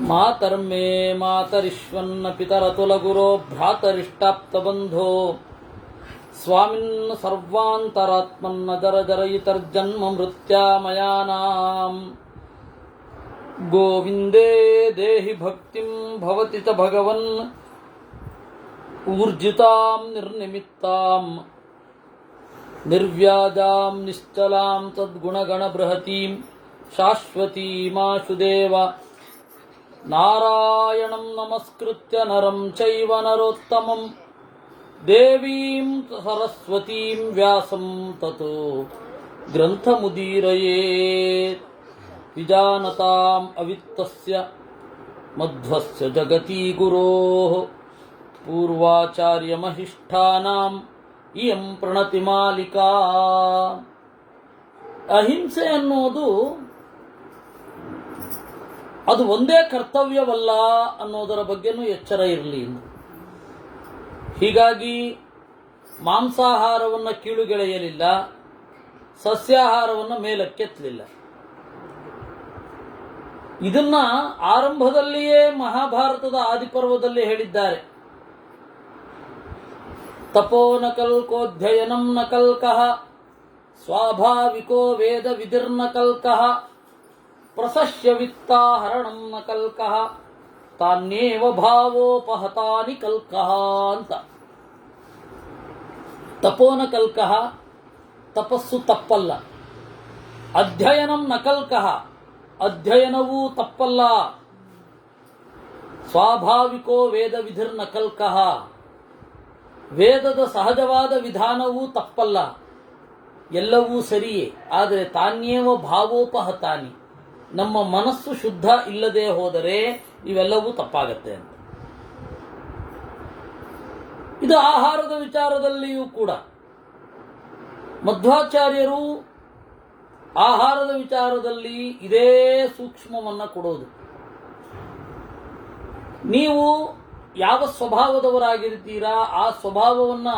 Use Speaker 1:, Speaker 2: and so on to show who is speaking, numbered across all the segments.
Speaker 1: ಮಾತರ್ಮೇ ಮಾತರಿಶ್ವನ್ನ ಪಿತರತುಲಗುರೋ ಭ್ರಾತರಿಷ್ಟಾಪ್ತಬಂಧೋ ಸ್ವಾಮಿನ್ ಸರ್ವಾಂತರಾತ್ಮನ್ನ ಜರ ಜರಯಿತರ್ಜನ್ಮ ಮೃತ್ಯಾಮಯಾನಾಂ ಗೋವಿಂದೇ ದೇಹಿ ಭಕ್ತಿಂ ಭವತಿ ಚ ಭಗವನ್ ಊರ್ಜಿತಾಂ ನಿರ್ನಿಮಿತ್ತಾಂ ನಿರ್ವ್ಯಾಜಾಂ ನಿಶ್ಚಲಾಂ ತದ್ಗುಣಗಣ ಬೃಹತೀಂ ಶಾಶ್ವತೀಮಾಶುದೇವ ನಾರಾಯಣಂ ನಮಸ್ಕೃತ್ಯ ನರಂ ಚೈವ ನರೋತ್ತಮಂ ದೇವೀಂ ಸರಸ್ವತೀಂ ವ್ಯಾಸಂ ತತೋ ಗ್ರಂಥಮುದೀರಯೇತ್ ವಿಜಾನತಾಂ ಅವಿತ್ತಸ್ಯ ಮಧ್ವಸ್ಯ ಜಗತಿ ಗುರೋಃ ಪೂರ್ವಾಚಾರ್ಯಮಹಿಷ್ಠಾನಾಂ ಇಯಂ ಪ್ರಣತಿಮಾಲಿಕಾ. ಅಹಿಂಸೆ ಅನ್ನೋದು ಅದು ಒಂದೇ ಕರ್ತವ್ಯವಲ್ಲ ಅನ್ನೋದರ ಬಗ್ಗೆನೂ ಎಚ್ಚರ ಇರಲಿ. ಹೀಗಾಗಿ ಮಾಂಸಾಹಾರವನ್ನು ಕೀಳುಗೆಳೆಯಲಿಲ್ಲ, ಸಸ್ಯಾಹಾರವನ್ನು ಮೇಲಕ್ಕೆತ್ತಲಿಲ್ಲ. ಇದನ್ನ ಆರಂಭದಲ್ಲಿಯೇ ಮಹಾಭಾರತದ ಆದಿಪರ್ವದಲ್ಲಿ ಹೇಳಿದ್ದಾರೆ. ತಪೋ ನ ಕಲ್ಕೋಧ್ಯಯನಂ ನ ಕಲ್ಕಃ ಸ್ವಾಭಾವಿಕೋ ವೇದ ವಿಧಿರ್ನ ಕಲ್ಕಃ ಪ್ರಸಶ್ಯ ವಿತ್ತಾಹರಣಂ ನ ಕಲ್ಕಃ ತಾನ್ಯೇವ ಭಾವೋಪಹತಾನಿ ಕಲ್ಕಃ ಅಂತ. ತಪೋನ ಕಲ್ಕಃ, ತಪಸ್ಸು ತಪ್ಪಲ್ಲ. ಅಧ್ಯಯನಂ ನ ಕಲ್ಕಃ, ಅಧ್ಯಯನವೂ ತಪ್ಪಲ್ಲ. ಸ್ವಾಭಾವಿಕೋ ವೇದ ವಿಧಿರ್ನ ಕಲ್ಕಃ, ವೇದದ ಸಹಜವಾದ ವಿಧಾನವೂ ತಪ್ಪಲ್ಲ. ಎಲ್ಲವೂ ಸರಿಯೇ. ಆದರೆ ತಾನ್ಯೇವ ಭಾವೋಪಹತಾನಿ, ನಮ್ಮ ಮನಸ್ಸು ಶುದ್ಧ ಇಲ್ಲದೆ ಹೋದರೆ ಇವೆಲ್ಲವೂ ತಪ್ಪಾಗತ್ತೆ ಅಂತ. ಇದು ಆಹಾರದ ವಿಚಾರದಲ್ಲಿಯೂ ಕೂಡ ಮಧ್ವಾಚಾರ್ಯರು ಆಹಾರದ ವಿಚಾರದಲ್ಲಿ ಇದೇ ಸೂಕ್ಷ್ಮವನ್ನು ಕೊಡೋದು. ನೀವು ಯಾವ ಸ್ವಭಾವದವರಾಗಿರ್ತೀರಾ ಆ ಸ್ವಭಾವವನ್ನು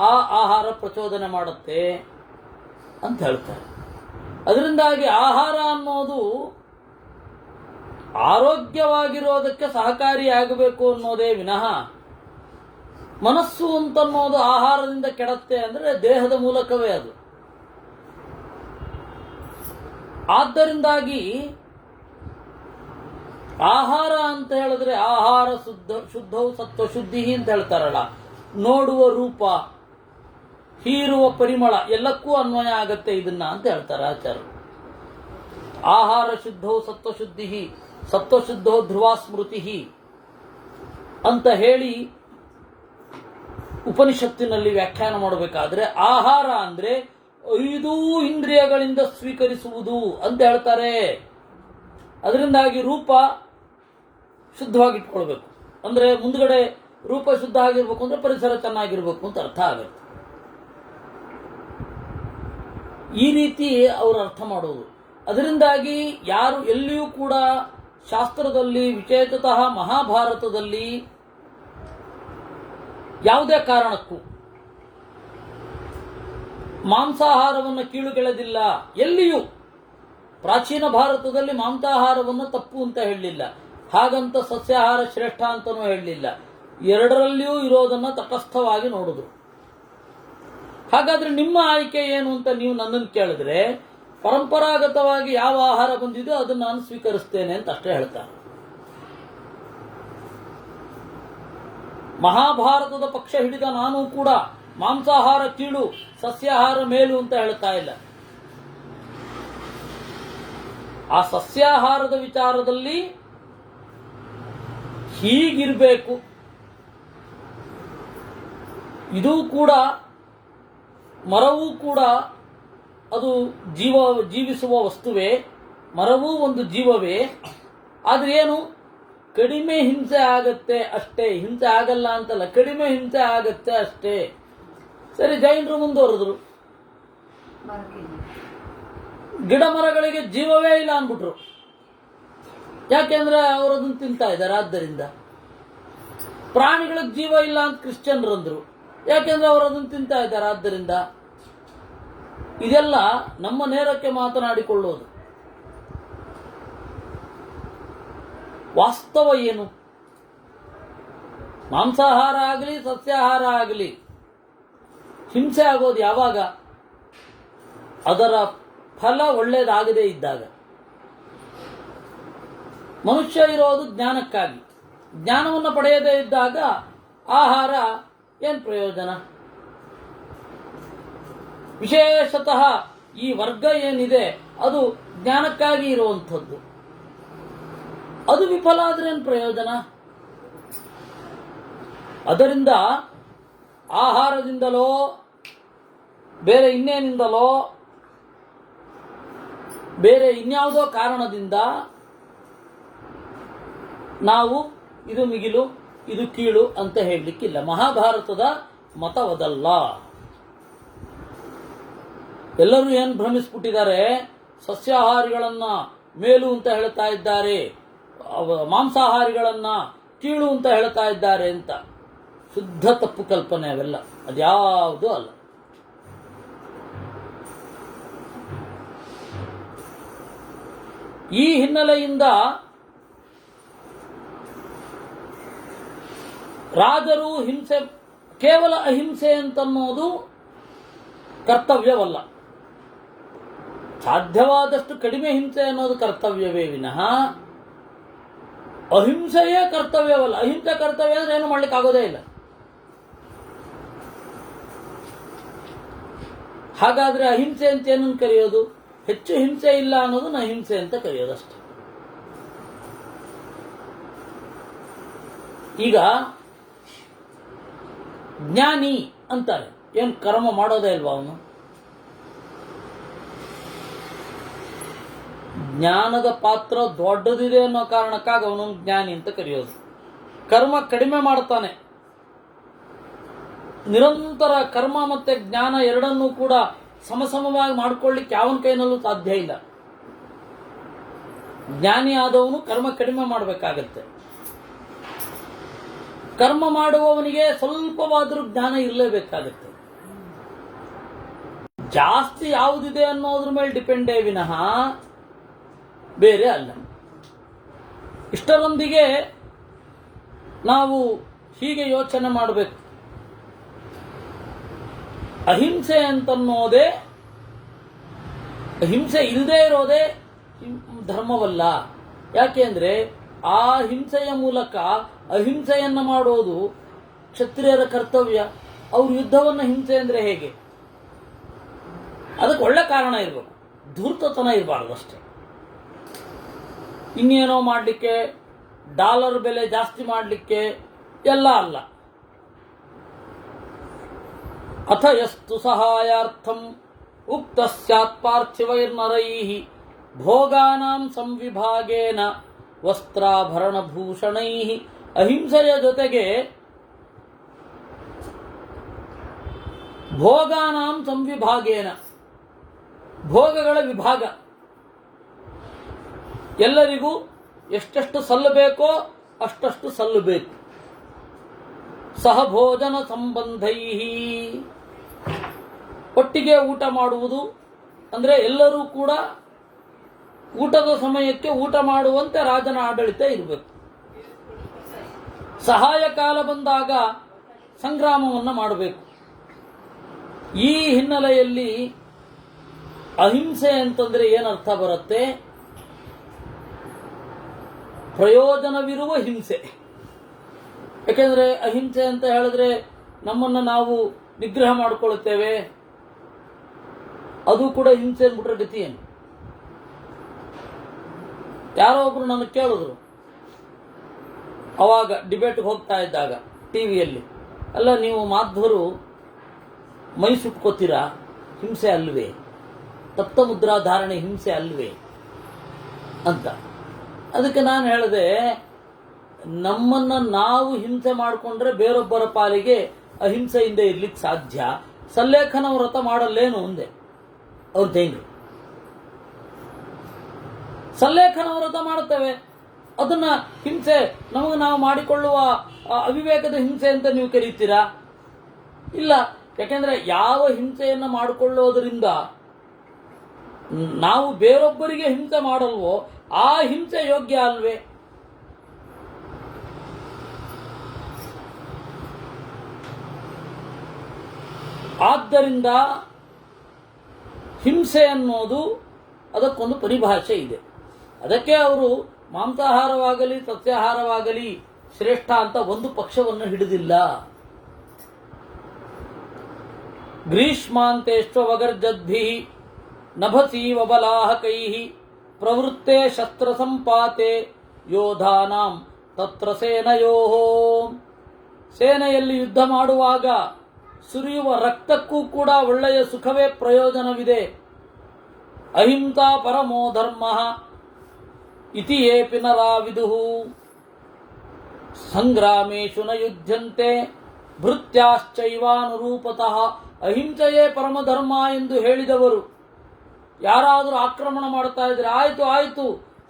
Speaker 1: ಆ ಆಹಾರ ಪ್ರಚೋದನೆ ಮಾಡುತ್ತೆ ಅಂತ ಹೇಳ್ತಾರೆ. ಅದರಿಂದಾಗಿ ಆಹಾರ ಅನ್ನೋದು ಆರೋಗ್ಯವಾಗಿರೋದಕ್ಕೆ ಸಹಕಾರಿಯಾಗಬೇಕು ಅನ್ನೋದೇ ವಿನಃ ಮನಸ್ಸು ಅಂತನ್ನೋದು ಆಹಾರದಿಂದ ಕೆಡತ್ತೆ ಅಂದರೆ ದೇಹದ ಮೂಲಕವೇ ಅದು. ಆದ್ದರಿಂದಾಗಿ ಆಹಾರ ಅಂತ ಹೇಳಿದ್ರೆ ಆಹಾರ ಶುದ್ಧವು ಸತ್ವ ಶುದ್ಧಿ ಅಂತ ಹೇಳ್ತಾರಲ್ಲ, ನೋಡುವ ರೂಪ, ಹೀರುವ ಪರಿಮಳ ಎಲ್ಲಕ್ಕೂ ಅನ್ವಯ ಆಗತ್ತೆ ಇದನ್ನ ಅಂತ ಹೇಳ್ತಾರೆ ಆಚಾರ್ಯರು. ಆಹಾರ ಶುದ್ಧೋ ಸತ್ವಶುದ್ಧಿ ಸತ್ವಶುದ್ಧೋ ಧ್ರುವ ಸ್ಮೃತಿ ಅಂತ ಹೇಳಿ ಉಪನಿಷತ್ತಿನಲ್ಲಿ ವ್ಯಾಖ್ಯಾನ ಮಾಡಬೇಕಾದ್ರೆ ಆಹಾರ ಅಂದ್ರೆ 5 ಇಂದ್ರಿಯಗಳಿಂದ ಸ್ವೀಕರಿಸುವುದು ಅಂತ ಹೇಳ್ತಾರೆ. ಅದರಿಂದಾಗಿ ರೂಪ ಶುದ್ಧವಾಗಿಟ್ಕೊಳ್ಬೇಕು ಅಂದ್ರೆ ಮುಂದ್ಗಡೆ ರೂಪ ಶುದ್ಧ ಆಗಿರ್ಬೇಕು ಅಂದ್ರೆ ಪರಿಸರ ಚೆನ್ನಾಗಿರ್ಬೇಕು ಅಂತ ಅರ್ಥ ಆಗುತ್ತೆ. ಈ ರೀತಿ ಅವರು ಅರ್ಥ ಮಾಡೋದು. ಅದರಿಂದಾಗಿ ಯಾರು ಎಲ್ಲಿಯೂ ಕೂಡ ಶಾಸ್ತ್ರದಲ್ಲಿ ವಿಶೇಷತಃ ಮಹಾಭಾರತದಲ್ಲಿ ಯಾವುದೇ ಕಾರಣಕ್ಕೂ ಮಾಂಸಾಹಾರವನ್ನು ಕೀಳುಗೆಳೆದಿಲ್ಲ. ಎಲ್ಲಿಯೂ ಪ್ರಾಚೀನ ಭಾರತದಲ್ಲಿ ಮಾಂಸಾಹಾರವನ್ನು ತಪ್ಪು ಅಂತ ಹೇಳಲಿಲ್ಲ, ಹಾಗಂತ ಸಸ್ಯಾಹಾರ ಶ್ರೇಷ್ಠ ಅಂತನೂ ಹೇಳಲಿಲ್ಲ. ಎರಡರಲ್ಲಿಯೂ ಇರೋದನ್ನು ತಟಸ್ಥವಾಗಿ ನೋಡಿದ್ರು. ಹಾಗಾದ್ರೆ ನಿಮ್ಮ ಆಯ್ಕೆ ಏನು ಅಂತ ನೀವು ನನ್ನನ್ನು ಕೇಳಿದ್ರೆ ಪರಂಪರಾಗತವಾಗಿ ಯಾವ ಆಹಾರ ಬಂದಿದೆಯೋ ಅದನ್ನು ನಾನು ಸ್ವೀಕರಿಸ್ತೇನೆ ಅಂತ ಅಷ್ಟೇ ಹೇಳ್ತಾರೆ. ಮಹಾಭಾರತದ ಪಕ್ಷ ಹಿಡಿದ ನಾನು ಕೂಡ ಮಾಂಸಾಹಾರ ಕೀಳು ಸಸ್ಯಾಹಾರ ಮೇಲು ಅಂತ ಹೇಳ್ತಾ ಇಲ್ಲ. ಆ ಸಸ್ಯಾಹಾರದ ವಿಚಾರದಲ್ಲಿ ಹೀಗಿರಬೇಕು. ಇದು ಕೂಡ ಮರವೂ ಕೂಡ ಅದು ಜೀವಿಸುವ ವಸ್ತುವೇ, ಮರವೂ ಒಂದು ಜೀವವೇ. ಆದ್ರೆ ಏನು ಕಡಿಮೆ ಹಿಂಸೆ ಆಗತ್ತೆ ಅಷ್ಟೇ, ಹಿಂಸೆ ಆಗಲ್ಲ ಅಂತಲ್ಲ, ಕಡಿಮೆ ಹಿಂಸೆ ಆಗತ್ತೆ ಅಷ್ಟೇ. ಸರಿ, ಜೈನರು ಮುಂದುವರೆದ್ರು, ಗಿಡ ಮರಗಳಿಗೆ ಜೀವವೇ ಇಲ್ಲ ಅಂದ್ಬಿಟ್ರು. ಯಾಕೆಂದ್ರೆ ಅವರದನ್ನು ತಿಂತಾ ಇದ್ದಾರೆ. ಆದ್ದರಿಂದ ಪ್ರಾಣಿಗಳಿಗೆ ಜೀವ ಇಲ್ಲ ಅಂತ ಕ್ರಿಶ್ಚಿಯನ್ರು ಅಂದ್ರು. ಯಾಕೆಂದ್ರೆ ಅವರದನ್ನು ತಿಂತಾ ಇದ್ದಾರೆ. ಆದ್ದರಿಂದ ಇದೆಲ್ಲ ನಮ್ಮ ನೇರಕ್ಕೆ ಮಾತನಾಡಿಕೊಳ್ಳೋದು. ವಾಸ್ತವ ಏನು? ಮಾಂಸಾಹಾರ ಆಗಲಿ ಸಸ್ಯಾಹಾರ ಆಗಲಿ ಹಿಂಸೆ ಆಗೋದು ಯಾವಾಗ? ಅದರ ಫಲ ಒಳ್ಳೆಯದಾಗದೇ ಇದ್ದಾಗ. ಮನುಷ್ಯ ಇರೋದು ಜ್ಞಾನಕ್ಕಾಗಿ. ಜ್ಞಾನವನ್ನು ಪಡೆಯದೇ ಇದ್ದಾಗ ಆಹಾರ ಏನು ಪ್ರಯೋಜನ? ವಿಶೇಷತಃ ಈ ವರ್ಗ ಏನಿದೆ ಅದು ಜ್ಞಾನಕ್ಕಾಗಿ ಇರುವಂಥದ್ದು. ಅದು ವಿಫಲ ಆದ್ರೆ ಏನು ಪ್ರಯೋಜನ? ಅದರಿಂದ ಆಹಾರದಿಂದಲೋ ಬೇರೆ ಇನ್ನೇನಿಂದಲೋ ಬೇರೆ ಇನ್ಯಾವುದೋ ಕಾರಣದಿಂದ ನಾವು ಇದು ಮಿಗಿಲು ಇದು ಕೀಳು ಅಂತ ಹೇಳಲಿಕ್ಕಿಲ್ಲ. ಮಹಾಭಾರತದ ಮತವದಲ್ಲ. ಎಲ್ಲರೂ ಏನು ಭ್ರಮಿಸ್ಬಿಟ್ಟಿದ್ದಾರೆ, ಸಸ್ಯಾಹಾರಿಗಳನ್ನ ಮೇಲು ಅಂತ ಹೇಳ್ತಾ ಇದ್ದಾರೆ, ಮಾಂಸಾಹಾರಿಗಳನ್ನ ಕೀಳು ಅಂತ ಹೇಳ್ತಾ ಇದ್ದಾರೆ ಅಂತ. ಶುದ್ಧ ತಪ್ಪು ಕಲ್ಪನೆ ಅವೆಲ್ಲ, ಅದ್ಯಾವುದೂ ಅಲ್ಲ. ಈ ಹಿನ್ನೆಲೆಯಿಂದ ರಾಜರು ಹಿಂಸೆ, ಕೇವಲ ಅಹಿಂಸೆ ಅಂತನ್ನೋದು ಕರ್ತವ್ಯವಲ್ಲ. ಸಾಧ್ಯವಾದಷ್ಟು ಕಡಿಮೆ ಹಿಂಸೆ ಅನ್ನೋದು ಕರ್ತವ್ಯವೇ ವಿನಃ ಅಹಿಂಸೆಯೇ ಕರ್ತವ್ಯವಲ್ಲ. ಅಹಿಂಸೆ ಕರ್ತವ್ಯ ಅಂದ್ರೆ ಏನು ಮಾಡ್ಲಿಕ್ಕೆ ಆಗೋದೇ ಇಲ್ಲ. ಹಾಗಾದ್ರೆ ಅಹಿಂಸೆ ಅಂತ ಏನನ್ನು ಕರೆಯೋದು? ಹೆಚ್ಚು ಹಿಂಸೆ ಇಲ್ಲ ಅನ್ನೋದನ್ನ ಅಹಿಂಸೆ ಅಂತ ಕರೆಯೋದಷ್ಟೆ. ಈಗ ಜ್ಞಾನಿ ಅಂತಾರೆ, ಏನು ಕರ್ಮ ಮಾಡೋದೇ ಇಲ್ವಾ ಅವನು? ಜ್ಞಾನದ ಪಾತ್ರ ದೊಡ್ಡದಿದೆ ಅನ್ನೋ ಕಾರಣಕ್ಕಾಗಿ ಅವನನ್ನು ಜ್ಞಾನಿ ಅಂತ ಕರೆಯೋದು. ಕರ್ಮ ಕಡಿಮೆ ಮಾಡ್ತಾನೆ. ನಿರಂತರ ಕರ್ಮ ಮತ್ತೆ ಜ್ಞಾನ ಎರಡನ್ನೂ ಕೂಡ ಸಮಸಮವಾಗಿ ಮಾಡ್ಕೊಳ್ಳಿಕ್ಕೆ ಯಾವನ ಕೈನಲ್ಲೂ ಸಾಧ್ಯ ಇಲ್ಲ. ಜ್ಞಾನಿ ಆದವನು ಕರ್ಮ ಕಡಿಮೆ ಮಾಡಬೇಕಾಗತ್ತೆ. ಕರ್ಮ ಮಾಡುವವನಿಗೆ ಸ್ವಲ್ಪವಾದರೂ ಜ್ಞಾನ ಇರಲೇಬೇಕಾಗತ್ತೆ. ಜಾಸ್ತಿ ಯಾವುದಿದೆ ಅನ್ನೋದ್ರ ಮೇಲೆ ಡಿಪೆಂಡೇ ವಿನಃ ಬೇರೆ ಅಲ್ಲ. ಇಷ್ಟರೊಂದಿಗೆ ನಾವು ಹೀಗೆ ಯೋಚನೆ ಮಾಡಬೇಕು. ಅಹಿಂಸೆ ಅಂತನ್ನೋದೇ, ಅಹಿಂಸೆ ಇಲ್ಲದೆ ಇರೋದೇ ಧರ್ಮವಲ್ಲ. ಯಾಕೆ ಅಂದ್ರೆ ಆ ಹಿಂಸೆಯ ಮೂಲಕ ಅಹಿಂಸೆಯನ್ನ ಮಾಡೋದು ಕ್ಷತ್ರಿಯರ ಕರ್ತವ್ಯ. ಅವ್ರ ಯುದ್ಧವನ್ನ ಹಿಂಸೆ ಅಂದ್ರೆ ಹೇಗೆ? ಅದಕ್ಕೆ ಒಳ್ಳೆ ಕಾರಣ ಇರಬೇಕು, ಧೂರ್ತತನ ಇರಬಾರ್ದು ಅಷ್ಟೇ. ಇನ್ನೇನೋ ಮಾಡಲಿಕ್ಕೆ, ಡಾಲರ್ ಬೆಲೆ ಜಾಸ್ತಿ ಮಾಡಲಿಕ್ಕೆ ಎಲ್ಲ ಅಲ್ಲ. ಅಥ ಯಸ್ತು ಸಹಾಯಾರ್ಥಂ ಉಕ್ತ ಸ್ಯಾತ್ ಪಾರ್ಥಿವೈರ್ನರೈಃ ಭೋಗಾನಾಂ ಸಂವಿಭಾಗೇನ ವಸ್ತ್ರಾಭರಣಭೂಷಣೈಃ. ಅಹಿಂಸೆಯ ಜೊತೆಗೆ ಭೋಗಾನಾಂ ಸಂವಿಭಾಗೇನ, ಭೋಗಗಳ ವಿಭಾಗ, ಎಲ್ಲರಿಗೂ ಎಷ್ಟೆಷ್ಟು ಸಲ್ಲಬೇಕೋ ಅಷ್ಟಷ್ಟು ಸಲ್ಲಬೇಕು. ಸಹಭೋಜನ ಸಂಬಂಧೈಹಿ, ಒಟ್ಟಿಗೆ ಊಟ ಮಾಡುವುದು ಅಂದ್ರೆ ಎಲ್ಲರೂ ಕೂಡ ಊಟದ ಸಮಯಕ್ಕೆ ಊಟ ಮಾಡುವಂತೆ ರಾಜನ ಆಡಳಿತ ಇರಬೇಕು. ಸಹಾಯ ಕಾಲ ಬಂದಾಗ ಸಂಗ್ರಾಮವನ್ನು ಮಾಡಬೇಕು. ಈ ಹಿನ್ನೆಲೆಯಲ್ಲಿ ಅಹಿಂಸೆ ಅಂತಂದ್ರೆ ಏನರ್ಥ ಬರುತ್ತೆ? ಪ್ರಯೋಜನವಿರುವ ಹಿಂಸೆ. ಯಾಕೆಂದ್ರೆ ಅಹಿಂಸೆ ಅಂತ ಹೇಳಿದ್ರೆ ನಮ್ಮನ್ನು ನಾವು ನಿಗ್ರಹ ಮಾಡಿಕೊಳ್ಳುತ್ತೇವೆ, ಅದು ಕೂಡ ಹಿಂಸೆ ಅಂದ್ಬಿಟ್ರೆ ಗತಿ ಏನು? ಯಾರೋ ಒಬ್ರು ನನಗೆ ಕೇಳಿದ್ರು, ಅವಾಗ ಡಿಬೇಟ್ಗೆ ಹೋಗ್ತಾ ಇದ್ದಾಗ ಟಿವಿಯಲ್ಲಿ, ಅಲ್ಲ ನೀವು ಮಾಧ್ವರು ಮೈ ಸುಟ್ಕೋತೀರಾ, ಹಿಂಸೆ ಅಲ್ವೇ? ತಪ್ತ ಮುದ್ರಾ ಧಾರಣೆ ಹಿಂಸೆ ಅಲ್ವೇ ಅಂತ. ಅದಕ್ಕೆ ನಾನು ಹೇಳಿದೆ, ನಮ್ಮನ್ನ ನಾವು ಹಿಂಸೆ ಮಾಡಿಕೊಂಡ್ರೆ ಬೇರೊಬ್ಬರ ಪಾಲಿಗೆ ಅಹಿಂಸೆಯಿಂದ ಇರ್ಲಿಕ್ಕೆ ಸಾಧ್ಯ. ಸಲ್ಲೇಖನ ವ್ರತ ಮಾಡಲ್ಲೇನು ಒಂದೇ ಅವ್ರ ಜೈನರು. ಸಲ್ಲೇಖನ ವ್ರತ ಮಾಡುತ್ತೇವೆ, ಅದನ್ನ ಹಿಂಸೆ, ನಮಗೆ ನಾವು ಮಾಡಿಕೊಳ್ಳುವ ಅವಿವೇಕದ ಹಿಂಸೆ ಅಂತ ನೀವು ಕರೀತೀರಾ? ಇಲ್ಲ. ಯಾಕೆಂದ್ರೆ ಯಾವ ಹಿಂಸೆಯನ್ನ ಮಾಡಿಕೊಳ್ಳೋದ್ರಿಂದ ನಾವು ಬೇರೊಬ್ಬರಿಗೆ ಹಿಂಸೆ ಮಾಡಲ್ವೋ ಆ ಹಿಂಸೆ ಯೋಗ್ಯ ಅಲ್ವೇ? ಆದ್ದರಿಂದ ಹಿಂಸೆ ಅನ್ನೋದು ಅದಕ್ಕೊಂದು ಪರಿಭಾಷೆ ಇದೆ. ಅದಕ್ಕೆ ಅವರು ಮಾಂಸಾಹಾರವಾಗಲಿ ಸಸ್ಯಾಹಾರವಾಗಲಿ ಶ್ರೇಷ್ಠ ಅಂತ ಒಂದು ಪಕ್ಷವನ್ನು ಹಿಡಿದಿಲ್ಲ. ಗ್ರೀಷ್ಮಾಂತೇಶ್ವಗರ್ಜದ್ಭಿ ನಭಸೀವ ಬಲಾಹಕೈ ಪ್ರವೃತ್ತೆ ಶಸ್ತ್ರ ಸಂಪಾತೆ ಯೋಧಾನಾಂ ತತ್ರ ಸೇನಯೋ. ಸೇನೆಯಲ್ಲಿ ಯುದ್ಧ ಮಾಡುವಾಗ ಸುರಿಯುವ ರಕ್ತಕ್ಕೂ ಕೂಡ ಒಳ್ಳೆಯ ಸುಖವೇ ಪ್ರಯೋಜನವಿದೆ. ಅಹಿಂಸಾ ಪರಮೋ ಧರ್ಮ ಇತಿ ಯೇಪಿ ನರಾ ವಿದುಃ ಸಂಗ್ರಾಮೇಶು ನ ಯುದ್ಧಂತೆ ಭೃತ್ಯಾಶ್ಚೈವಾನುರೂಪತಃ. ಅಹಿಂಸೆಯೇ ಪರಮಧರ್ಮ ಎಂದು ಹೇಳಿದವರು ಯಾರಾದರೂ ಆಕ್ರಮಣ ಮಾಡ್ತಾ ಇದ್ರೆ ಆಯ್ತು ಆಯ್ತು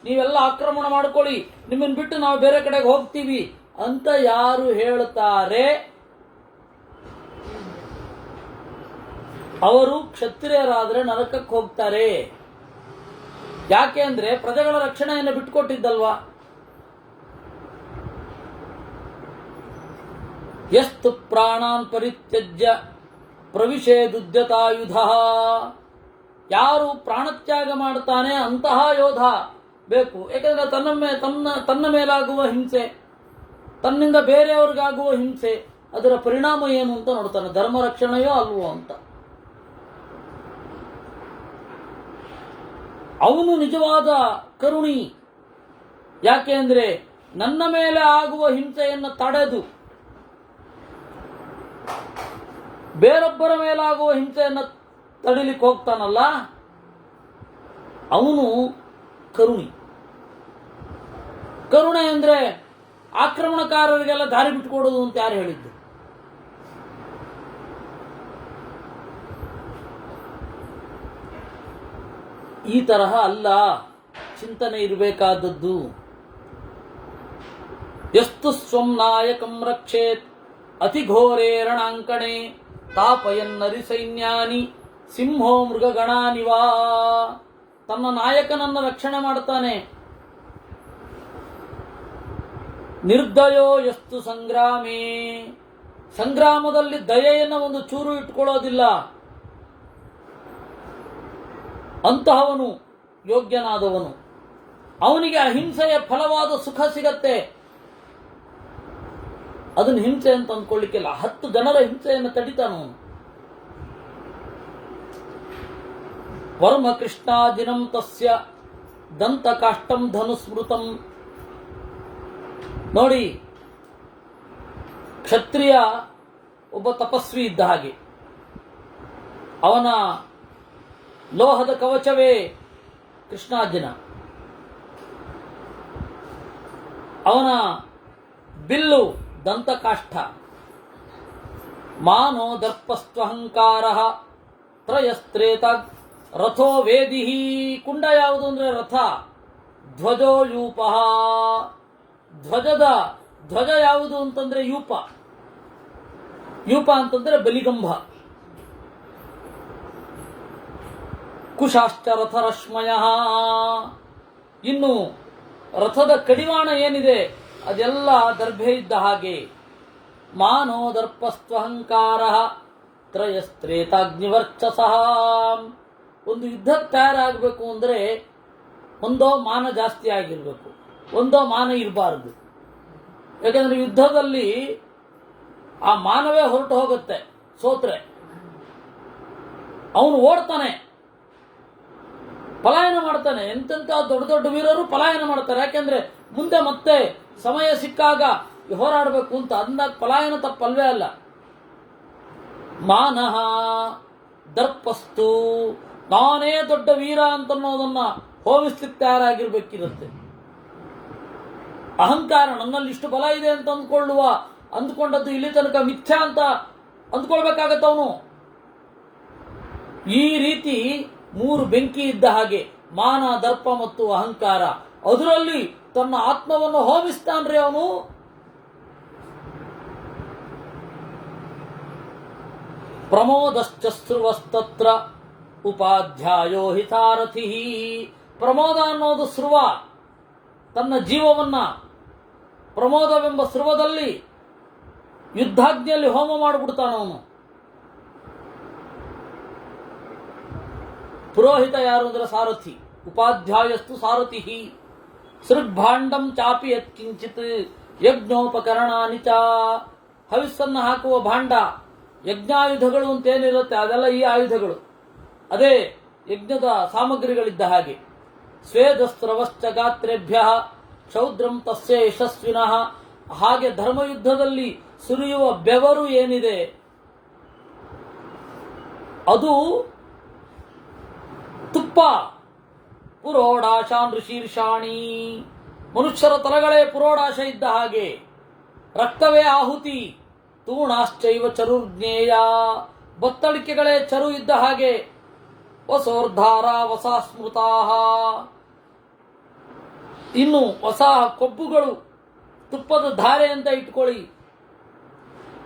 Speaker 1: ನೀವೆಲ್ಲ ಆಕ್ರಮಣ ಮಾಡ್ಕೊಳ್ಳಿ, ನಿಮ್ಮನ್ನು ಬಿಟ್ಟು ನಾವು ಬೇರೆ ಕಡೆಗೆ ಹೋಗ್ತೀವಿ ಅಂತ ಯಾರು ಹೇಳ್ತಾರೆ ಅವರು ಕ್ಷತ್ರಿಯರಾದ್ರೆ ನರಕಕ್ಕೆ ಹೋಗ್ತಾರೆ. ಯಾಕೆ ಅಂದ್ರೆ ಪ್ರಜೆಗಳ ರಕ್ಷಣೆಯನ್ನು ಬಿಟ್ಟುಕೊಟ್ಟಿದ್ದಲ್ವಾ. ಯಸ್ತು ಪ್ರಾಣಾನ್ ಪರಿತ್ಯಜ್ಯ ಪ್ರವಿಶೇದುದ್ಯತಾಯುಧ. ಯಾರು ಪ್ರಾಣತ್ಯಾಗ ಮಾಡ್ತಾನೆ ಅಂತಹ ಯೋಧ ಬೇಕು. ಯಾಕಂದ್ರೆ ತನ್ನ ಮೇಲಾಗುವ ಹಿಂಸೆ, ತನ್ನಿಂದ ಬೇರೆಯವ್ರಿಗಾಗುವ ಹಿಂಸೆ, ಅದರ ಪರಿಣಾಮ ಏನು ಅಂತ ನೋಡ್ತಾನೆ. ಧರ್ಮ ರಕ್ಷಣೆಯೋ ಅಲ್ವೋ ಅಂತ. ಅವನು ನಿಜವಾದ ಕರುಣಿ. ಯಾಕೆ ಅಂದ್ರೆ ನನ್ನ ಮೇಲೆ ಆಗುವ ಹಿಂಸೆಯನ್ನು ತಡೆದು ಬೇರೊಬ್ಬರ ಮೇಲಾಗುವ ಹಿಂಸೆಯನ್ನು ತಡಿಲಿಕ್ಕೆ ಹೋಗ್ತಾನಲ್ಲ ಅವನು ಕರುಣಿ. ಕರುಣೆ ಅಂದ್ರೆ ಆಕ್ರಮಣಕಾರರಿಗೆಲ್ಲ ದಾರಿ ಬಿಟ್ಟುಕೊಡೋದು ಅಂತ ಯಾರು ಹೇಳಿದ್ದು? ಈ ತರಹ ಅಲ್ಲ ಚಿಂತನೆ ಇರಬೇಕಾದದ್ದು. ಯಸ್ತು ಸ್ವಂ ನಾಯಕಂ ರಕ್ಷೇತ್ ಅತಿಘೋರೇ ರಣಾಂಕಣೆ ತಾಪಯನ್ನರಿ ಸೈನ್ಯಾನಿ ಸಿಂಹೋ ಮೃಗಗಣಾನಿವಾ. ತನ್ನ ನಾಯಕನನ್ನು ರಕ್ಷಣೆ ಮಾಡ್ತಾನೆ. ನಿರ್ದಯೋ ಯಸ್ತು ಸಂಗ್ರಾಮೇ. ಸಂಗ್ರಾಮದಲ್ಲಿ ದಯೆಯನ್ನು ಒಂದು ಚೂರು ಇಟ್ಕೊಳ್ಳೋದಿಲ್ಲ. ಅಂತಹವನು ಯೋಗ್ಯನಾದವನು. ಅವನಿಗೆ ಅಹಿಂಸೆಯ ಫಲವಾದ ಸುಖ ಸಿಗತ್ತೆ. ಅದನ್ನು ಹಿಂಸೆ ಅಂತ ಅಂದ್ಕೊಳ್ಳಿಕ್ಕಿಲ್ಲ. 10 ಜನರ ಹಿಂಸೆಯನ್ನು ತಡಿತಾನವನು. ವರ್ಮ ಕೃಷ್ಣಾದಿನಂ ತಸ್ಯ ದಂತ ಕಾಷ್ಟಂ ಧನುಸ್ಮೃತಂ. ನೋಡಿ, ಕ್ಷತ್ರಿಯ ಒಬ್ಬ ತಪಸ್ವಿ ಇದ್ದ ಹಾಗೆ. ಅವನ ಲೋಹದ ಕವಚವೇ ಕೃಷ್ಣಾರ್ಜುನ. ಅವನ ಬಿಲ್ಲು ದಂತಕಾಷ್ಠ. ಮಾನೋ ದರ್ಪಸ್ತ್ವಹಂಕಾರ ತ್ರಯಸ್ತ್ರೇತ ರಥೋ ವೇದಿ. ಕುಂಡ ಯಾವುದು ಅಂದ್ರೆ ರಥ. ಧ್ವಜೋ ಯೂಪ. ಧ್ವಜ ಯಾವುದು ಅಂತಂದ್ರೆ ಯೂಪ. ಯೂಪ ಅಂತಂದ್ರೆ ಬಲಿಗಂಬ. ಕುಶಾಶ್ಚ ರಥರಶ್ಮಯ. ಇನ್ನು ರಥದ ಕಡಿವಾಣ ಏನಿದೆ ಅದೆಲ್ಲ ದರ್ಭೆ ಇದ್ದ ಹಾಗೆ. ಮಾನೋ ದರ್ಪಸ್ತ್ವಹಂಕಾರ ತ್ರಯಸ್ತ್ರೇತಾಗ್ನಿವರ್ಚಸ. ಒಂದು ಯುದ್ಧಕ್ಕೆ ತಯಾರಾಗಬೇಕು ಅಂದ್ರೆ ಒಂದೋ ಮಾನ ಜಾಸ್ತಿ ಆಗಿರ್ಬೇಕು, ಒಂದೋ ಮಾನ ಇರಬಾರದು. ಯಾಕಂದ್ರೆ ಯುದ್ಧದಲ್ಲಿ ಆ ಮಾನವೇ ಹೊರಟು ಹೋಗುತ್ತೆ ಸೋತ್ರೆ. ಅವನು ಓಡ್ತಾನೆ, ಪಲಾಯನ ಮಾಡ್ತಾನೆ. ಎಂತೆಂಥ ದೊಡ್ಡ ದೊಡ್ಡ ವೀರರು ಪಲಾಯನ ಮಾಡ್ತಾರೆ. ಯಾಕೆಂದ್ರೆ ಮುಂದೆ ಮತ್ತೆ ಸಮಯ ಸಿಕ್ಕಾಗ ಹೋರಾಡಬೇಕು ಅಂತ ಅಂದಾಗ ಪಲಾಯನ ತಪ್ಪಲ್ವೇ ಅಲ್ಲ. ಮಾನಃ ದರ್ಪಸ್ತು. ನಾನೇ ದೊಡ್ಡ ವೀರ ಅಂತನ್ನೋದನ್ನ ಹೋಲಿಸ್ಲಿಕ್ಕೆ ತಯಾರಾಗಿರ್ಬೇಕಿರುತ್ತೆ. ಅಹಂಕಾರ, ನನ್ನಲ್ಲಿ ಇಷ್ಟು ಬಲ ಇದೆ ಅಂತ ಅಂದ್ಕೊಂಡದ್ದು ಇಲ್ಲಿ ತನಕ ಮಿಥ್ಯಾ ಅಂತ ಅಂದ್ಕೊಳ್ಬೇಕಾಗತ್ತವನು. ಈ ರೀತಿ 3 ಬೆಂಕಿ ಇದ್ದ ಹಾಗೆ ಮಾನ, ದರ್ಪ ಮತ್ತು ಅಹಂಕಾರ. ಅದರಲ್ಲಿ ತನ್ನ ಆತ್ಮವನ್ನು ಹೋಮಿಸ್ತಾನ್ರಿ ಅವನು. ಪ್ರಮೋದಶ್ಚಸ್ರುವಸ್ತತ್ರ ಉಪಾಧ್ಯಾಯೋ ಹಿತಾರಥಿ. ಪ್ರಮೋದ ಅನ್ನೋದು ಸ್ರುವ. ತನ್ನ ಜೀವವನ್ನ ಪ್ರಮೋದವೆಂಬ ಸ್ರುವದಲ್ಲಿ ಯುದ್ಧಾಗ್ನಿಯಲ್ಲಿ ಹೋಮ ಮಾಡಿಬಿಡ್ತಾನವನು. ಪುರೋಹಿತ ಯಾರು ಅಂದ್ರೆ ಸಾರಥಿ, ಉಪಾಧ್ಯಾಯಸ್ತು ಸಾರಥಿ. ಸೃಗ್ಭಾಂಡಂ ಚಾಪಿ ಯತ್ಕಿಂಚಿತ್ ಯಜ್ಞೋಪಕರಣಾನಿ ಚ. ಹವಿಸ್ಸನ್ನು ಹಾಕುವ ಭಾಂಡ, ಯಜ್ಞಾಯುಧಗಳು ಅಂತೇನಿರುತ್ತೆ ಅದೆಲ್ಲ ಈ ಆಯುಧಗಳು, ಅದೇ ಯಜ್ಞದ ಸಾಮಗ್ರಿಗಳಿದ್ದ ಹಾಗೆ. ಸ್ವೇದಸ್ತ್ರವಶ್ಚ ಗಾತ್ರೇಭ್ಯ ಕ್ಷೌದ್ರಂ ತಸ್ಯ ಯಶಸ್ವಿನಃ. ಹಾಗೆ ಧರ್ಮಯುದ್ಧದಲ್ಲಿ ಸುರಿಯುವ ಬೆವರು ಏನಿದೆ ಅದು ತುಪ್ಪ. ಪುರೋಡಾಶಾನ್ ಋಷೀರ್ಷಾಣಿ. ಮನುಷ್ಯರ ತಲೆಗಳೇ ಪುರೋಡಾಶ ಇದ್ದ ಹಾಗೆ, ರಕ್ತವೇ ಆಹುತಿ. ತೂಣಾಶ್ಚೈವ ಚರುರ್ಜ್ಞೇಯ. ಬತ್ತಳಿಕೆಗಳೇ ಚರು ಇದ್ದ ಹಾಗೆ. ವಸೋರ್ಧಾರ ವಸಾ ಸ್ಮೃತಾಹ. ಇನ್ನು ಹೊಸ ಕೊಬ್ಬುಗಳು, ತುಪ್ಪದ ಧಾರೆ ಅಂತ ಇಟ್ಕೊಳ್ಳಿ.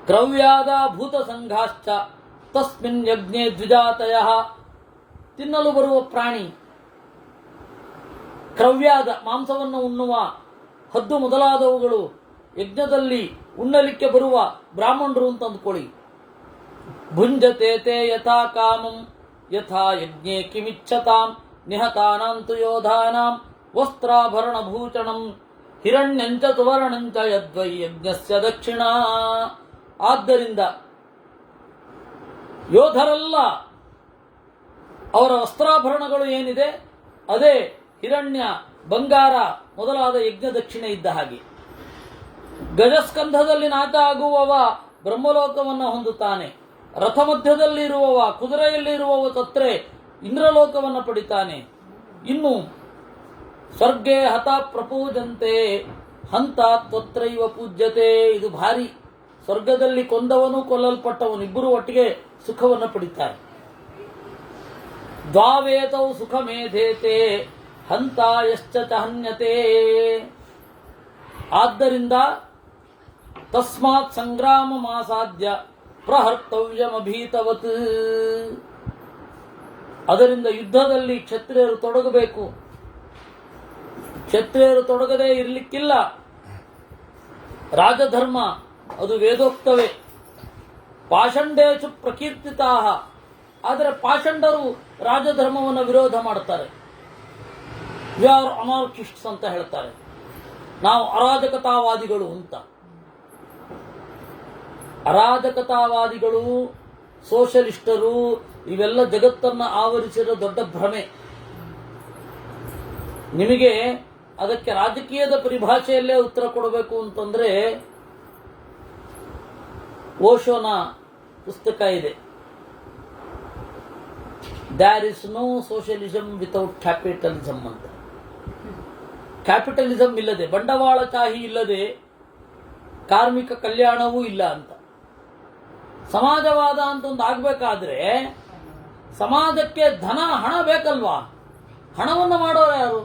Speaker 1: ಕ್ರವ್ಯಾದ ಭೂತ ಸಂಘಾಶ್ಚ ತಸ್ಮಿನ್ ಯಜ್ಞೆ ದ್ವಿಜಾತಯ. ತಿನ್ನಲು ಬರುವ ಪ್ರಾಣಿ, ಕ್ರವ್ಯಾದ ಮಾಂಸವನ್ನು ಉಣ್ಣುವ ಹದ್ದು ಮೊದಲಾದವುಗಳು ಯಜ್ಞದಲ್ಲಿ ಉಣ್ಣಲಿಕ್ಕೆ ಬರುವ ಬ್ರಾಹ್ಮಣರು ಅಂತ ಅಂದ್ಕೊಳ್ಳಿ. ಭುಂಜತೆ ತೇ ಯಥಾ ಕಾಮಂ ಯಥಾ ಯಜ್ಞೆ ಕಿಮಿಚ್ಛತಾಂ ನಿಹತಾನಾಂತು ಯೋಧಾನಾಂ ವಸ್ತ್ರಾಭರಣ ಭೂಷಣಂ ಹಿರಣ್ಯಂಚ ಸುವರ್ಣಂಚ ಯದ್ವೈ ಯಜ್ಞಸ್ಯ ದಕ್ಷಿಣ. ಆದ್ದರಿಂದ ಯೋಧರೆಲ್ಲ ಅವರ ವಸ್ತ್ರಾಭರಣಗಳು ಏನಿದೆ ಅದೇ ಹಿರಣ್ಯ, ಬಂಗಾರ ಮೊದಲಾದ ಯಜ್ಞ ದಕ್ಷಿಣೆ ಇದ್ದ ಹಾಗೆ. ಗಜಸ್ಕಂಧದಲ್ಲಿ ನಾಟ ಆಗುವವ ಬ್ರಹ್ಮಲೋಕವನ್ನು ಹೊಂದುತ್ತಾನೆ. ರಥ ಮಧ್ಯದಲ್ಲಿರುವವ, ಕುದುರೆಯಲ್ಲಿರುವವ ಸತ್ರೆ ಇಂದ್ರಲೋಕವನ್ನು ಪಡಿತಾನೆ. ಇನ್ನು ಸ್ವರ್ಗೇ ಹತ ಪ್ರಪೂಜಂತೆ ಹಂತ ತ್ವತ್ರೈವ ಪೂಜ್ಯತೆ. ಇದು ಭಾರಿ. ಸ್ವರ್ಗದಲ್ಲಿ ಕೊಂದವನು ಕೊಲ್ಲಲ್ಪಟ್ಟವನು ಇಬ್ಬರು ಒಟ್ಟಿಗೆ ಸುಖವನ್ನು ಪಡಿತಾರೆ. ದ್ವಾವೇತೌ ಸುಖಮೇಧೇತೆ ಹಂತ ಯಶ್ಚ ಹನ್ಯತೆ. ಆದ್ದರಿಂದ ತಸ್ಮಾತ್ ಸಂಗ್ರಾಮ ಮಾಸಾದ್ಯ ಪ್ರಹರ್ತವ್ಯಮಭೀತವತ್. ಅದರಿಂದ ಯುದ್ಧದಲ್ಲಿ ಕ್ಷತ್ರಿಯರು ತೊಡಗಬೇಕು. ಕ್ಷತ್ರಿಯರು ತೊಡಗದೇ ಇರಲಿಕ್ಕಿಲ್ಲ. ರಾಜಧರ್ಮ ಅದು ವೇದೋಕ್ತವೇ. ಪಾಷಂಡೇಶು ಪ್ರಕೀರ್ತಿತಾಹ. ಆದರೆ ಪಾಷಂಡರು ರಾಜಧರ್ಮವನ್ನು ವಿರೋಧ ಮಾಡ್ತಾರೆ. ವಿ ಆರ್ ಅನಾರ್ಕಿಸ್ಟ್ಸ್ ಅಂತ ಹೇಳ್ತಾರೆ. ನಾವು ಅರಾಜಕತಾವಾದಿಗಳು ಅಂತ. ಅರಾಜಕತಾವಾದಿಗಳು, ಸೋಷಲಿಸ್ಟರು ಇವೆಲ್ಲ ಜಗತ್ತನ್ನು ಆವರಿಸಿರೋ ದೊಡ್ಡ ಭ್ರಮೆ. ನಿಮಗೆ ಅದಕ್ಕೆ ರಾಜಕೀಯದ ಪರಿಭಾಷೆಯಲ್ಲೇ ಉತ್ತರ ಕೊಡಬೇಕು ಅಂತಂದ್ರೆ ಓಶೋನ ಪುಸ್ತಕ ಇದೆ, there is no socialism without capitalism ಅಂತ. ಕ್ಯಾಪಿಟಲಿಸಂ ಇಲ್ಲದೆ, ಬಂಡವಾಳಶಾಹಿ ಇಲ್ಲದೆ ಕಾರ್ಮಿಕ ಕಲ್ಯಾಣವೂ ಇಲ್ಲ ಅಂತ. ಸಮಾಜವಾದ ಅಂತ ಒಂದು ಆಗ್ಬೇಕಾದ್ರೆ ಸಮಾಜಕ್ಕೆ ಹಣ ಬೇಕಲ್ವಾ? ಹಣವನ್ನು ಮಾಡೋರು ಯಾರು?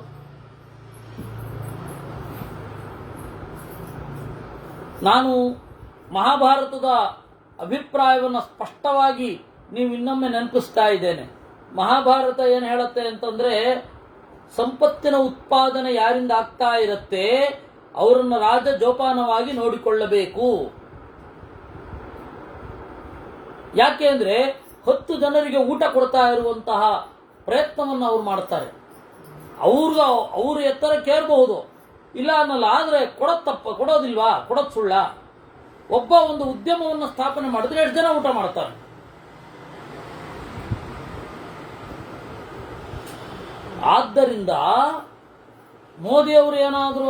Speaker 1: ನಾನು ಮಹಾಭಾರತದ ಅಭಿಪ್ರಾಯವನ್ನು ಸ್ಪಷ್ಟವಾಗಿ ನೀವು ಇನ್ನೊಮ್ಮೆ ನೆನಪಿಸ್ತಾ ಇದ್ದೇನೆ. ಮಹಾಭಾರತ ಏನು ಹೇಳುತ್ತೆ ಅಂತಂದ್ರೆ, ಸಂಪತ್ತಿನ ಉತ್ಪಾದನೆ ಯಾರಿಂದ ಆಗ್ತಾ ಇರುತ್ತೆ ಅವರನ್ನು ರಾಜ ಜೋಪಾನವಾಗಿ ನೋಡಿಕೊಳ್ಳಬೇಕು. ಯಾಕೆ ಅಂದ್ರೆ 10 ಜನರಿಗೆ ಊಟ ಕೊಡ್ತಾ ಇರುವಂತಹ ಪ್ರಯತ್ನವನ್ನು ಅವ್ರು ಮಾಡ್ತಾರೆ. ಅವರು ಎತ್ತರಕ್ಕೆ ಏರಬಹುದು, ಇಲ್ಲ ಅನ್ನಲ್ಲ. ಆದ್ರೆ ಕೊಡೋದಿಲ್ವಾ? ಕೊಡೋದು ಸುಳ್ಳ? ಒಬ್ಬ ಒಂದು ಉದ್ಯಮವನ್ನು ಸ್ಥಾಪನೆ ಮಾಡಿದ್ರೆ ಎಷ್ಟು ಜನ ಊಟ ಮಾಡ್ತಾರೆ? ಆದ್ದರಿಂದ ಮೋದಿಯವರು ಏನಾದರೂ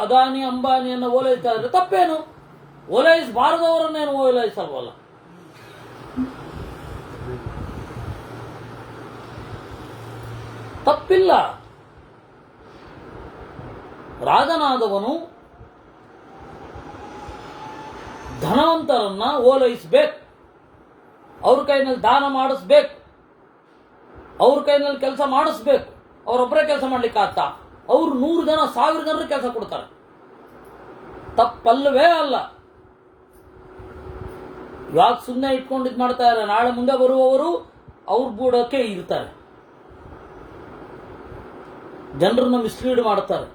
Speaker 1: ಅದಾನಿ ಅಂಬಾನಿಯನ್ನು ಓಲೈಸ್ತಾ ಇದ್ರೆ ತಪ್ಪೇನು? ಓಲೈಸಬಾರದವರನ್ನೇನು ಓಲೈಸಲ್ವಲ್ಲ. ತಪ್ಪಿಲ್ಲ. ರಾಜನಾದವನು ಧನವಂತರನ್ನ ಓಲೈಸಬೇಕು, ಅವ್ರ ಕೈನಲ್ಲಿ ದಾನ ಮಾಡಿಸ್ಬೇಕು, ಅವ್ರ ಕೈನಲ್ಲಿ ಕೆಲಸ ಮಾಡಿಸ್ಬೇಕು. ಅವರೊಬ್ಬರೇ ಕೆಲಸ ಮಾಡ್ಲಿಕ್ಕೆ ಆಗ್ತಾ? ಅವ್ರು 100 ಜನ 1000 ಜನರು ಕೆಲಸ ಕೊಡ್ತಾರೆ. ತಪ್ಪಲ್ಲವೇ ಅಲ್ಲ. ಇವಾಗ ಸುಮ್ಮನೆ ಇಟ್ಕೊಂಡು ಇದು ಮಾಡ್ತಾ ಇದ್ದಾರೆ. ನಾಳೆ ಮುಂದೆ ಬರುವವರು ಅವ್ರ ಬೂಡಕ್ಕೆ ಇರ್ತಾರೆ, ಜನರನ್ನ ಮಿಸ್ಲೀಡ್ ಮಾಡ್ತಾರೆ.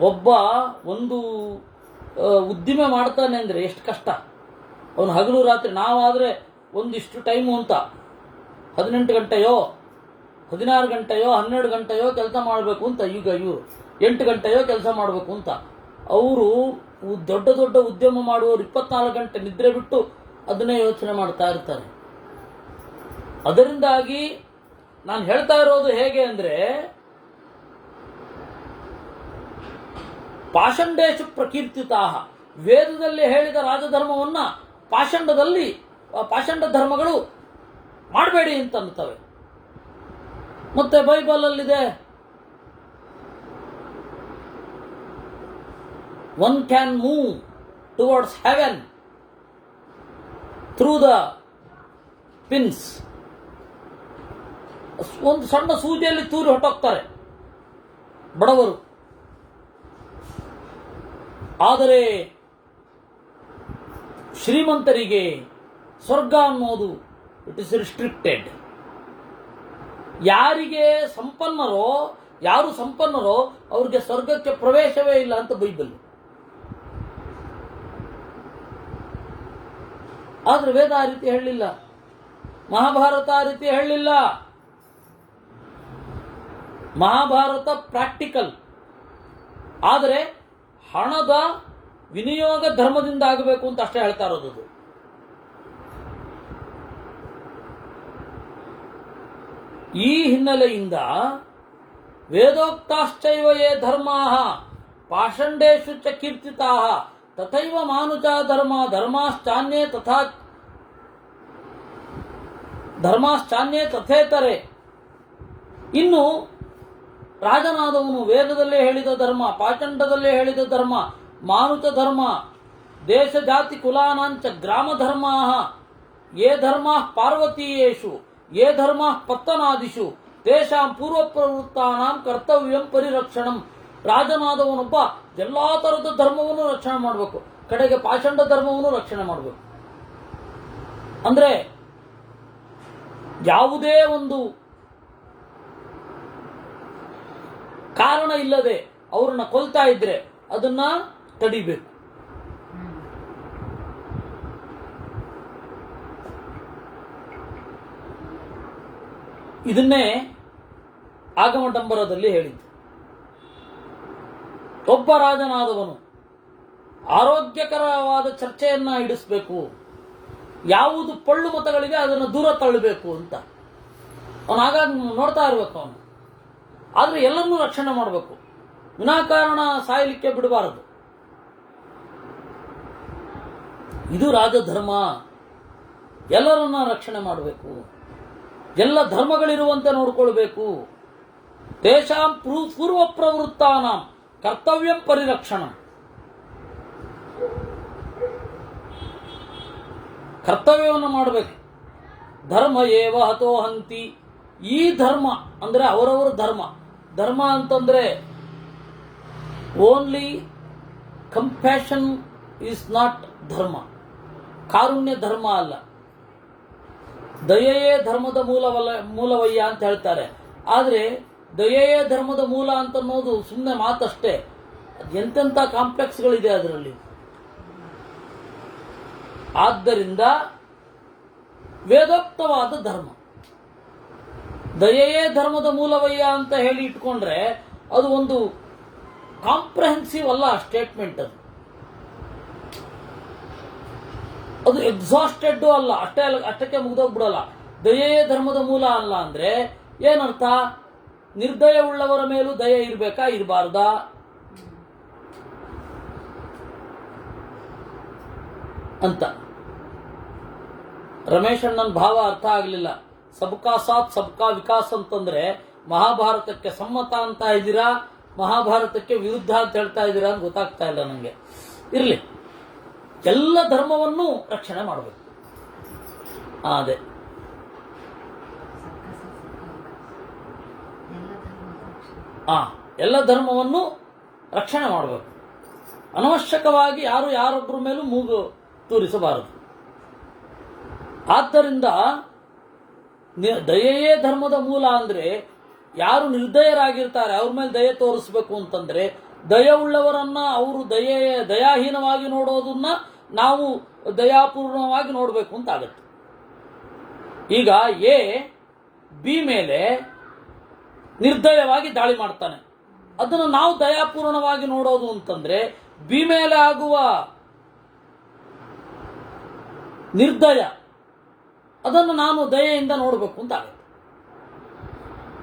Speaker 1: ಒಬ್ಬ ಒಂದು ಉದ್ದಿಮೆ ಮಾಡ್ತಾನೆ ಅಂದ್ರೆ ಎಷ್ಟು ಕಷ್ಟ. ಅವನು ಹಗಲು ರಾತ್ರಿ, ನಾವಾದ್ರೆ ಒಂದಿಷ್ಟು ಟೈಮು ಅಂತ 18 ಗಂಟೆಯೋ 16 ಗಂಟೆಯೋ 12 ಗಂಟೆಯೋ ಕೆಲಸ ಮಾಡಬೇಕು ಅಂತ. ಈಗ ಇವರು 8 ಗಂಟೆಯೋ ಕೆಲಸ ಮಾಡಬೇಕು ಅಂತ. ಅವರು ದೊಡ್ಡ ದೊಡ್ಡ ಉದ್ಯಮ ಮಾಡುವವರು 24 ಗಂಟೆ ನಿದ್ರೆ ಬಿಟ್ಟು ಅದನ್ನೇ ಯೋಚನೆ ಮಾಡ್ತಾ ಇರ್ತಾರೆ. ಅದರಿಂದಾಗಿ ನಾನು ಹೇಳ್ತಾ ಇರೋದು ಹೇಗೆ ಅಂದರೆ, ಪಾಷಂಡೇಶು ಪ್ರಕೀರ್ತಿತಾ, ವೇದದಲ್ಲಿ ಹೇಳಿದ ರಾಜಧರ್ಮವನ್ನ ಪಾಷಂಡ ಧರ್ಮಗಳು ಮಾಡಬೇಡಿ ಅಂತ ಅಂತವೆ. ಮತ್ತೆ ಬೈಬಲಲ್ಲಿದೆ, one can move towards heaven through the pins. ಒಂದು ಸಣ್ಣ ಸೂಜಿಯಲ್ಲಿ ತೂರಿ ಹೊಟ್ಟೋಗ್ತಾರೆ ಬಡವರು. ಆದರೆ ಶ್ರೀಮಂತರಿಗೆ ಸ್ವರ್ಗ ಅನ್ನೋದು ಇಟ್ ಇಸ್ ರಿಸ್ಟ್ರಿಕ್ಟೆಡ್. ಯಾರು ಸಂಪನ್ನರೋ ಅವ್ರಿಗೆ ಸ್ವರ್ಗಕ್ಕೆ ಪ್ರವೇಶವೇ ಇಲ್ಲ ಅಂತ ಬೈಬಲ್. ಆದ್ರೆ ವೇದ ಆ ರೀತಿ ಹೇಳಲಿಲ್ಲ, ಮಹಾಭಾರತ ಆ ರೀತಿ ಹೇಳಲಿಲ್ಲ. ಮಹಾಭಾರತ ಪ್ರಾಕ್ಟಿಕಲ್. ಆದರೆ ಹಣದ ವಿನಿಯೋಗ ಧರ್ಮದಿಂದ ಆಗಬೇಕು ಅಂತ ಅಷ್ಟೇ ಹೇಳ್ತಾ ಇರೋದು. ಈ ಹಿನ್ನೆಲೆಯಿಂದ ವೇದೋಕ್ತಾಶ್ಚೈವ ಯೇ ಧರ್ಮಾಃ ಪಾಷಂಡೇಷು ಚ ಕೀರ್ತಿತಾಃ ತಥೈವ ಮಾನುಷ ಧರ್ಮಾಶ್ಚಾನ್ಯೇ ತಥೇತರೆ. ಇನ್ನು ರಾಜನಾದವನು ವೇದದಲ್ಲೇ ಹೇಳಿದ ಧರ್ಮ, ಪಾಷಂಡದಲ್ಲೇ ಹೇಳಿದ ಧರ್ಮ, ಮಾನುಷ ಧರ್ಮ, ದೇಶ ಜಾತಿ ಕುಲಾನಾಂಚ ಗ್ರಾಮ ಧರ್ಮಾಃ ಯೇ ಧರ್ಮಾಃ ಪಾರ್ವತೀಯೇಷು ಯೇ ಧರ್ಮಾಃ ಪತ್ತನಾದಿಷು ತೇಷಾಂ ಪೂರ್ವ ಪ್ರವೃತ್ತಾನಾಂ ಕರ್ತವ್ಯಂ ಪರಿರಕ್ಷಣಂ. ರಾಜನಾದವನೊಬ್ಬ ಎಲ್ಲಾ ತರದ ಧರ್ಮವನ್ನು ರಕ್ಷಣೆ ಮಾಡಬೇಕು, ಕಡೆಗೆ ಪಾಷಂಡ ಧರ್ಮವನ್ನು ರಕ್ಷಣೆ ಮಾಡಬೇಕು. ಅಂದ್ರೆ ಯಾವುದೇ ಒಂದು ಕಾರಣ ಇಲ್ಲದೆ ಅವ್ರನ್ನ ಕೊಲ್ತಾ ಇದ್ರೆ ಅದನ್ನ ತಡಿಬೇಕು. ಇದನ್ನೇ ಆಗಮಡಂಬರದಲ್ಲಿ ಹೇಳಿದ್ದು. ಒಬ್ಬ ರಾಜನಾದವನು ಆರೋಗ್ಯಕರವಾದ ಚರ್ಚೆಯನ್ನ ಇಡಿಸಬೇಕು, ಯಾವುದು ಪೊಳ್ಳು ಮತಗಳಿದೆ ಅದನ್ನು ದೂರ ತಳ್ಳಬೇಕು ಅಂತ ಅವನಾಗ ನೋಡ್ತಾ ಇರಬೇಕು ಅವನು. ಆದ್ರೆ ಎಲ್ಲರನ್ನೂ ರಕ್ಷಣೆ ಮಾಡಬೇಕು, ವಿನಾಕಾರಣ ಸಾಯಲಿಕ್ಕೆ ಬಿಡಬಾರದು. ಇದು ರಾಜಧರ್ಮ. ಎಲ್ಲರನ್ನ ರಕ್ಷಣೆ ಮಾಡಬೇಕು, ಎಲ್ಲ ಧರ್ಮಗಳಿರುವಂತೆ ನೋಡಿಕೊಳ್ಬೇಕು. ತೇಷಾಂ ಪೂರ್ವ ಪ್ರವೃತ್ತಾನಾಂ ಕರ್ತವ್ಯಂ ಪರಿರಕ್ಷಣಂ. ಕರ್ತವ್ಯವನ್ನು ಮಾಡಬೇಕು. ಧರ್ಮ ಏವ ಹತೋಹಂತಿ. ಈ ಧರ್ಮ ಅಂದ್ರೆ ಅವರವರ ಧರ್ಮ. ಧರ್ಮ ಅಂತಂದ್ರೆ ಓನ್ಲಿ ಕಂಪ್ಯಾಷನ್ ಈಸ್ ನಾಟ್ ಧರ್ಮ. ಕಾರುಣ್ಯ ಧರ್ಮ ಅಲ್ಲ. ದಯೆಯೇ ಧರ್ಮದ ಮೂಲವಯ್ಯ ಅಂತ ಹೇಳ್ತಾರೆ. ಆದರೆ ದಯೆಯೇ ಧರ್ಮದ ಮೂಲ ಅಂತ ಅನ್ನೋದು ಸುಮ್ಮನೆ ಮಾತಷ್ಟೇ. ಎಂತೆಂಥ ಕಾಂಪ್ಲೆಕ್ಸ್ಗಳಿದೆ ಅದರಲ್ಲಿ. ಆದ್ದರಿಂದ ವೇದೋಕ್ತವಾದ ಧರ್ಮ, ದಯೆಯೇ ಧರ್ಮದ ಮೂಲವಯ್ಯ ಅಂತ ಹೇಳಿ ಇಟ್ಕೊಂಡ್ರೆ ಅದು ಒಂದು ಕಾಂಪ್ರಹೆನ್ಸಿವ್ ಅಲ್ಲ ಸ್ಟೇಟ್ಮೆಂಟ್. ಅದು ಎಕ್ಸಾಸ್ಟೆಡ್ ಅಲ್ಲ, ಅಷ್ಟಕ್ಕೆ ಮುಗಿದೋಗ್ಬಿಡಲ್ಲ. ದಯೆಯೇ ಧರ್ಮದ ಮೂಲ ಅಲ್ಲ ಅಂದ್ರೆ ಏನರ್ಥ? ನಿರ್ದಯ ಉಳ್ಳವರ ಮೇಲೂ ದಯೆ ಇರಬೇಕಾ, ಇರಬಾರ್ದಾ? ಅಂತ ರಮೇಶ್ ಅಣ್ಣನ ಭಾವ ಅರ್ಥ ಆಗಲಿಲ್ಲ. ಸಬ್ಕಾ ಸಾಥ್ ಸಬ್ಕಾ ವಿಕಾಸ್ ಅಂತಂದ್ರೆ ಮಹಾಭಾರತಕ್ಕೆ ಸಮ್ಮತ ಅಂತ ಇದ್ದೀರಾ, ಮಹಾಭಾರತಕ್ಕೆ ವಿರುದ್ಧ ಅಂತ ಹೇಳ್ತಾ ಇದ್ದೀರಾ ಅಂತ ಗೊತ್ತಾಗ್ತಾ ಇಲ್ಲ ನನಗೆ. ಇರಲಿ, ಎಲ್ಲ ಧರ್ಮವನ್ನು ರಕ್ಷಣೆ ಮಾಡಬೇಕು. ಅದೇ ಎಲ್ಲ ಧರ್ಮವನ್ನು ರಕ್ಷಣೆ ಮಾಡಬೇಕು. ಅನವಶ್ಯಕವಾಗಿ ಯಾರೊಬ್ಬರ ಮೇಲೂ ಮೂಗು ತೂರಿಸಬಾರದು. ಆದ್ದರಿಂದ ದಯೆಯೇ ಧರ್ಮದ ಮೂಲ ಅಂದ್ರೆ ಯಾರು ನಿರ್ದಯರಾಗಿರ್ತಾರೆ ಅವ್ರ ಮೇಲೆ ದಯೆ ತೋರಿಸ್ಬೇಕು ಅಂತಂದ್ರೆ, ದಯ ಉಳ್ಳವರನ್ನ ಅವರು ದಯಾಹೀನವಾಗಿ ನೋಡೋದನ್ನ ನಾವು ದಯಾಪೂರ್ಣವಾಗಿ ನೋಡಬೇಕು ಅಂತ ಆಗತ್ತೆ. ಈಗ ಬಿ ಮೇಲೆ ನಿರ್ದಯವಾಗಿ ದಾಳಿ ಮಾಡ್ತಾನೆ. ಅದನ್ನು ನಾವು ದಯಾಪೂರ್ಣವಾಗಿ ನೋಡೋದು ಅಂತಂದ್ರೆ ಬಿ ಮೇಲೆ ಆಗುವ ನಿರ್ದಯ ಅದನ್ನು ನಾನು ದಯೆಯಿಂದ ನೋಡಬೇಕು ಅಂತ ಆಗುತ್ತೆ.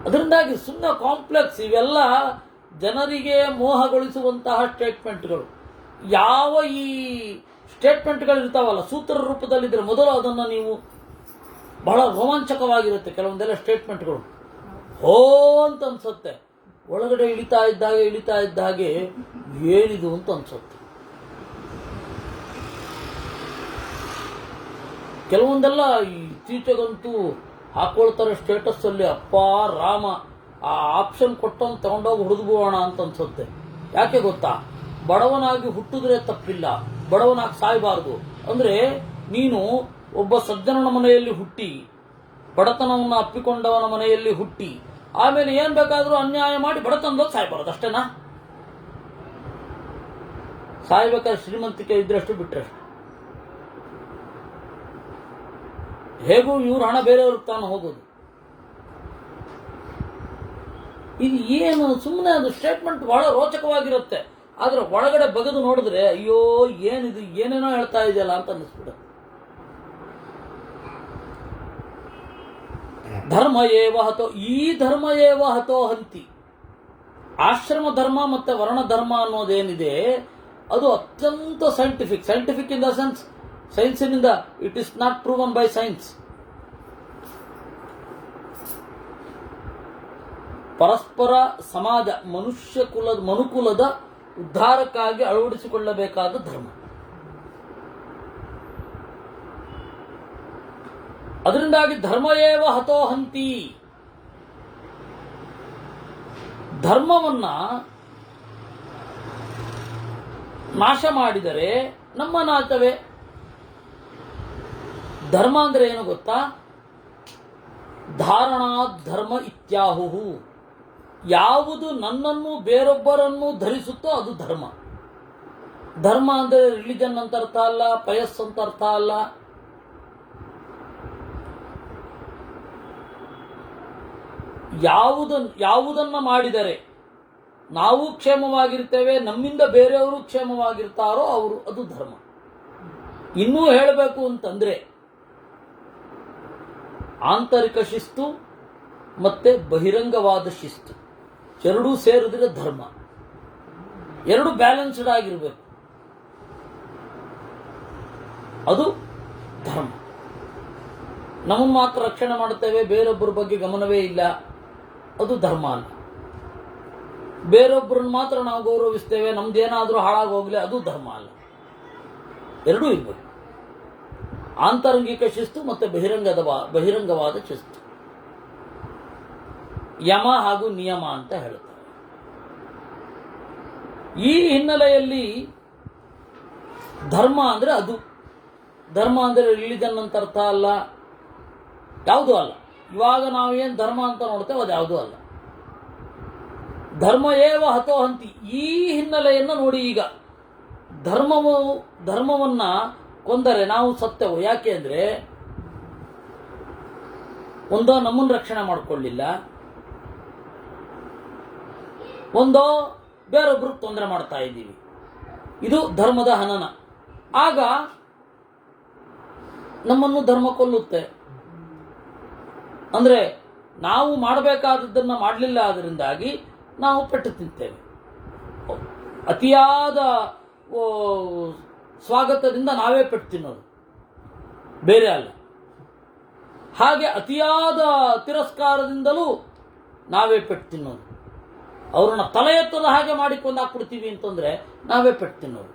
Speaker 1: ಅದರಿಂದಾಗಿ ಸುಮ್ಮನೆ ಕಾಂಪ್ಲೆಕ್ಸ್ ಇವೆಲ್ಲ ಜನರಿಗೆ ಮೋಹಗೊಳಿಸುವಂತಹ ಸ್ಟೇಟ್ಮೆಂಟ್ಗಳು. ಯಾವ ಈ ಸ್ಟೇಟ್ಮೆಂಟ್ಗಳು ಇರ್ತಾವಲ್ಲ ಸೂತ್ರ ರೂಪದಲ್ಲಿದ್ದರೆ ಮೊದಲು ಅದನ್ನು ನೀವು ಬಹಳ ರೋಮಾಂಚಕವಾಗಿರುತ್ತೆ. ಕೆಲವೊಂದೆಲ್ಲ ಸ್ಟೇಟ್ಮೆಂಟ್ಗಳು ಹೋ ಅಂತ ಅನ್ಸುತ್ತೆ, ಒಳಗಡೆ ಇಳಿತಾ ಇದ್ದ ಹಾಗೆ ಏನಿದು ಅಂತ ಅನ್ಸುತ್ತೆ. ಕೆಲವೊಂದೆಲ್ಲ ಇತ್ತೀಚೆಗಂತೂ ಹಾಕೊಳ್ತಾರೆ ಸ್ಟೇಟಸ್ ಅಲ್ಲಿ, ಅಪ್ಪ ರಾಮ ಆ ಆಪ್ಷನ್ ಕೊಟ್ಟವನು ತಗೊಂಡೋಗಿ ಹುಡಿದ್ಬೋಣ ಅಂತ ಅನ್ಸುತ್ತೆ. ಯಾಕೆ ಗೊತ್ತಾ? ಬಡವನಾಗಿ ಹುಟ್ಟಿದ್ರೆ ತಪ್ಪಿಲ್ಲ, ಬಡವನಾಗಿ ಸಾಯಬಾರದು. ಅಂದ್ರೆ ನೀನು ಒಬ್ಬ ಸಜ್ಜನನ ಮನೆಯಲ್ಲಿ ಹುಟ್ಟಿ, ಬಡತನವನ್ನು ಅಪ್ಪಿಕೊಂಡವನ ಮನೆಯಲ್ಲಿ ಹುಟ್ಟಿ, ಆಮೇಲೆ ಏನ್ ಬೇಕಾದ್ರೂ ಅನ್ಯಾಯ ಮಾಡಿ ಬಡತನದಲ್ಲಿ ಸಾಯಬಾರದು, ಅಷ್ಟೇನಾ? ಸಾಯ್ಬೇಕಾದ್ರೆ ಶ್ರೀಮಂತಿಕೆ ಇದ್ರಷ್ಟು ಬಿಟ್ರಷ್ಟು. ಹೇಗೂ ಇವ್ರ ಹಣ ಬೇರೆಯವ್ರಿಗೆ ತಾನು ಹೋಗೋದು. ಇದು ಏನು ಸುಮ್ಮನೆ ಅದು ಸ್ಟೇಟ್ಮೆಂಟ್ ಬಹಳ ರೋಚಕವಾಗಿರುತ್ತೆ, ಆದ್ರೆ ಒಳಗಡೆ ಬಗೆದು ನೋಡಿದ್ರೆ ಅಯ್ಯೋ ಏನಿದು, ಏನೇನೋ ಹೇಳ್ತಾ ಇದೆಯಲ್ಲ ಅಂತ ಅನ್ನಿಸ್ಬಿಡುತ್ತೆ. ಧರ್ಮ ಏವ ಹತೋ, ಈ ಧರ್ಮ ಏವ ಹತೋ ಹಂತಿ. ಆಶ್ರಮ ಧರ್ಮ ಮತ್ತೆ ವರ್ಣ ಧರ್ಮ ಅನ್ನೋದೇನಿದೆ ಅದು ಅತ್ಯಂತ ಸೈಂಟಿಫಿಕ್ ಇನ್ ದ ಸೆನ್ಸ್, ಸೈನ್ಸಿನಿಂದ it is not proven by science. ಪರಸ್ಪರ ಸಮಾಜ ಮನುಕುಲದ ಉದ್ಧಾರಕ್ಕಾಗಿ ಅಳವಡಿಸಿಕೊಳ್ಳಬೇಕಾದ ಧರ್ಮ. ಅದರಿಂದಾಗಿ ಧರ್ಮ ಏವ ಹತೋ ಹಂತಿ. ಧರ್ಮವನ್ನ ನಾಶ ಮಾಡಿದರೆ ನಮ್ಮ ನಾಶವೇ. ಧರ್ಮ ಅಂದ್ರೆ ಏನು ಗೊತ್ತಾ? ಧಾರಣಾತ್ ಧರ್ಮ ಇತ್ಯಾಹುಹು. ಯಾವುದು ನನ್ನನ್ನು ಬೇರೊಬ್ಬರನ್ನು ಧರಿಸುತ್ತೋ ಅದು ಧರ್ಮ. ಧರ್ಮ ಅಂದ್ರೆ ರಿಲಿಜನ್ ಅಂತ ಅರ್ಥ ಅಲ್ಲ, ಪಯಸ್ ಅಂತ ಅರ್ಥ ಅಲ್ಲ. ಯಾವುದನ್ನ ಮಾಡಿದರೆ ನಾವು ಕ್ಷೇಮವಾಗಿರ್ತೇವೆ, ನಮ್ಮಿಂದ ಬೇರೆಯವರು ಕ್ಷೇಮವಾಗಿರ್ತಾರೋ ಅದು ಧರ್ಮ. ಇನ್ನೂ ಹೇಳಬೇಕು ಅಂತಂದ್ರೆ ಆಂತರಿಕ ಶಿಸ್ತು ಮತ್ತೆ ಬಹಿರಂಗವಾದ ಶಿಸ್ತು ಎರಡೂ ಸೇರಿದ್ರೆ ಧರ್ಮ. ಎರಡು ಬ್ಯಾಲೆನ್ಸ್ಡ್ ಆಗಿರ್ಬೇಕು, ಅದು ಧರ್ಮ. ನಮ್ಮನ್ನು ಮಾತ್ರ ರಕ್ಷಣೆ ಮಾಡುತ್ತೇವೆ, ಬೇರೊಬ್ಬರ ಬಗ್ಗೆ ಗಮನವೇ ಇಲ್ಲ, ಅದು ಧರ್ಮ ಅಲ್ಲ. ಬೇರೊಬ್ಬರನ್ನ ಮಾತ್ರ ನಾವು ಗೌರವಿಸ್ತೇವೆ, ನಮ್ದೇನಾದ್ರೂ ಹಾಳಾಗೋಗ್ಲಿ, ಅದು ಧರ್ಮ ಅಲ್ಲ. ಎರಡೂ ಇರ್ಬೇಕು, ಆಂತರಂಗಿಕ ಶಿಸ್ತು ಮತ್ತೆ ಬಹಿರಂಗವಾದ ಶಿಸ್ತು. ಯಮ ಹಾಗೂ ನಿಯಮ ಅಂತ ಹೇಳ್ತಾರೆ. ಈ ಹಿನ್ನೆಲೆಯಲ್ಲಿ ಧರ್ಮ ಅಂದ್ರೆ ಅದು. ಧರ್ಮ ಅಂದ್ರೆ ರಿಲಿಜನ್ ಅಂತ ಅರ್ಥ ಅಲ್ಲ, ಯಾವುದೂ ಅಲ್ಲ. ಇವಾಗ ನಾವೇನು ಧರ್ಮ ಅಂತ ನೋಡ್ತೇವೆ ಅದು ಯಾವುದೂ ಅಲ್ಲ. ಧರ್ಮ ಏವ ಹತೋ ಹಂತಿ. ಈ ಹಿನ್ನೆಲೆಯನ್ನು ನೋಡಿ. ಈಗ ಧರ್ಮವನ್ನ ಕೊಂದರೆ ನಾವು ಸತ್ಯವು. ಯಾಕೆ ಅಂದ್ರೆ ಒಂದೋ ನಮ್ಮನ್ನು ರಕ್ಷಣೆ ಮಾಡಿಕೊಳ್ಳಿಲ್ಲ, ಒಂದೋ ಬೇರೊಬ್ರಿಗೆ ತೊಂದರೆ ಮಾಡ್ತಾ ಇದ್ದೀವಿ. ಇದು ಧರ್ಮದ ಹನನ. ಆಗ ನಮ್ಮನ್ನು ಧರ್ಮ ಕೊಲ್ಲುತ್ತೆ. ಅಂದ್ರೆ ನಾವು ಮಾಡಬೇಕಾದದ್ದನ್ನು ಮಾಡಲಿಲ್ಲ, ಅದರಿಂದಾಗಿ ನಾವು ಪೆಟ್ಟು ತಿಂತೇವೆ. ಅತಿಯಾದ ಸ್ವಾಗತದಿಂದ ನಾವೇ ಪೆಟ್ಟು ತಿನ್ನೋದು, ಬೇರೆ ಅಲ್ಲ. ಹಾಗೆ ಅತಿಯಾದ ತಿರಸ್ಕಾರದಿಂದಲೂ ನಾವೇ ಪೆಟ್ಟು ತಿನ್ನೋದು. ಅವ್ರನ್ನ ತಲೆ ಎತ್ತದ ಹಾಗೆ ಮಾಡಿಕೊಂಡು ಹಾಕ್ಬಿಡ್ತೀವಿ ಅಂತಂದ್ರೆ ನಾವೇ ಪೆಟ್ಟು ತಿನ್ನೋದು.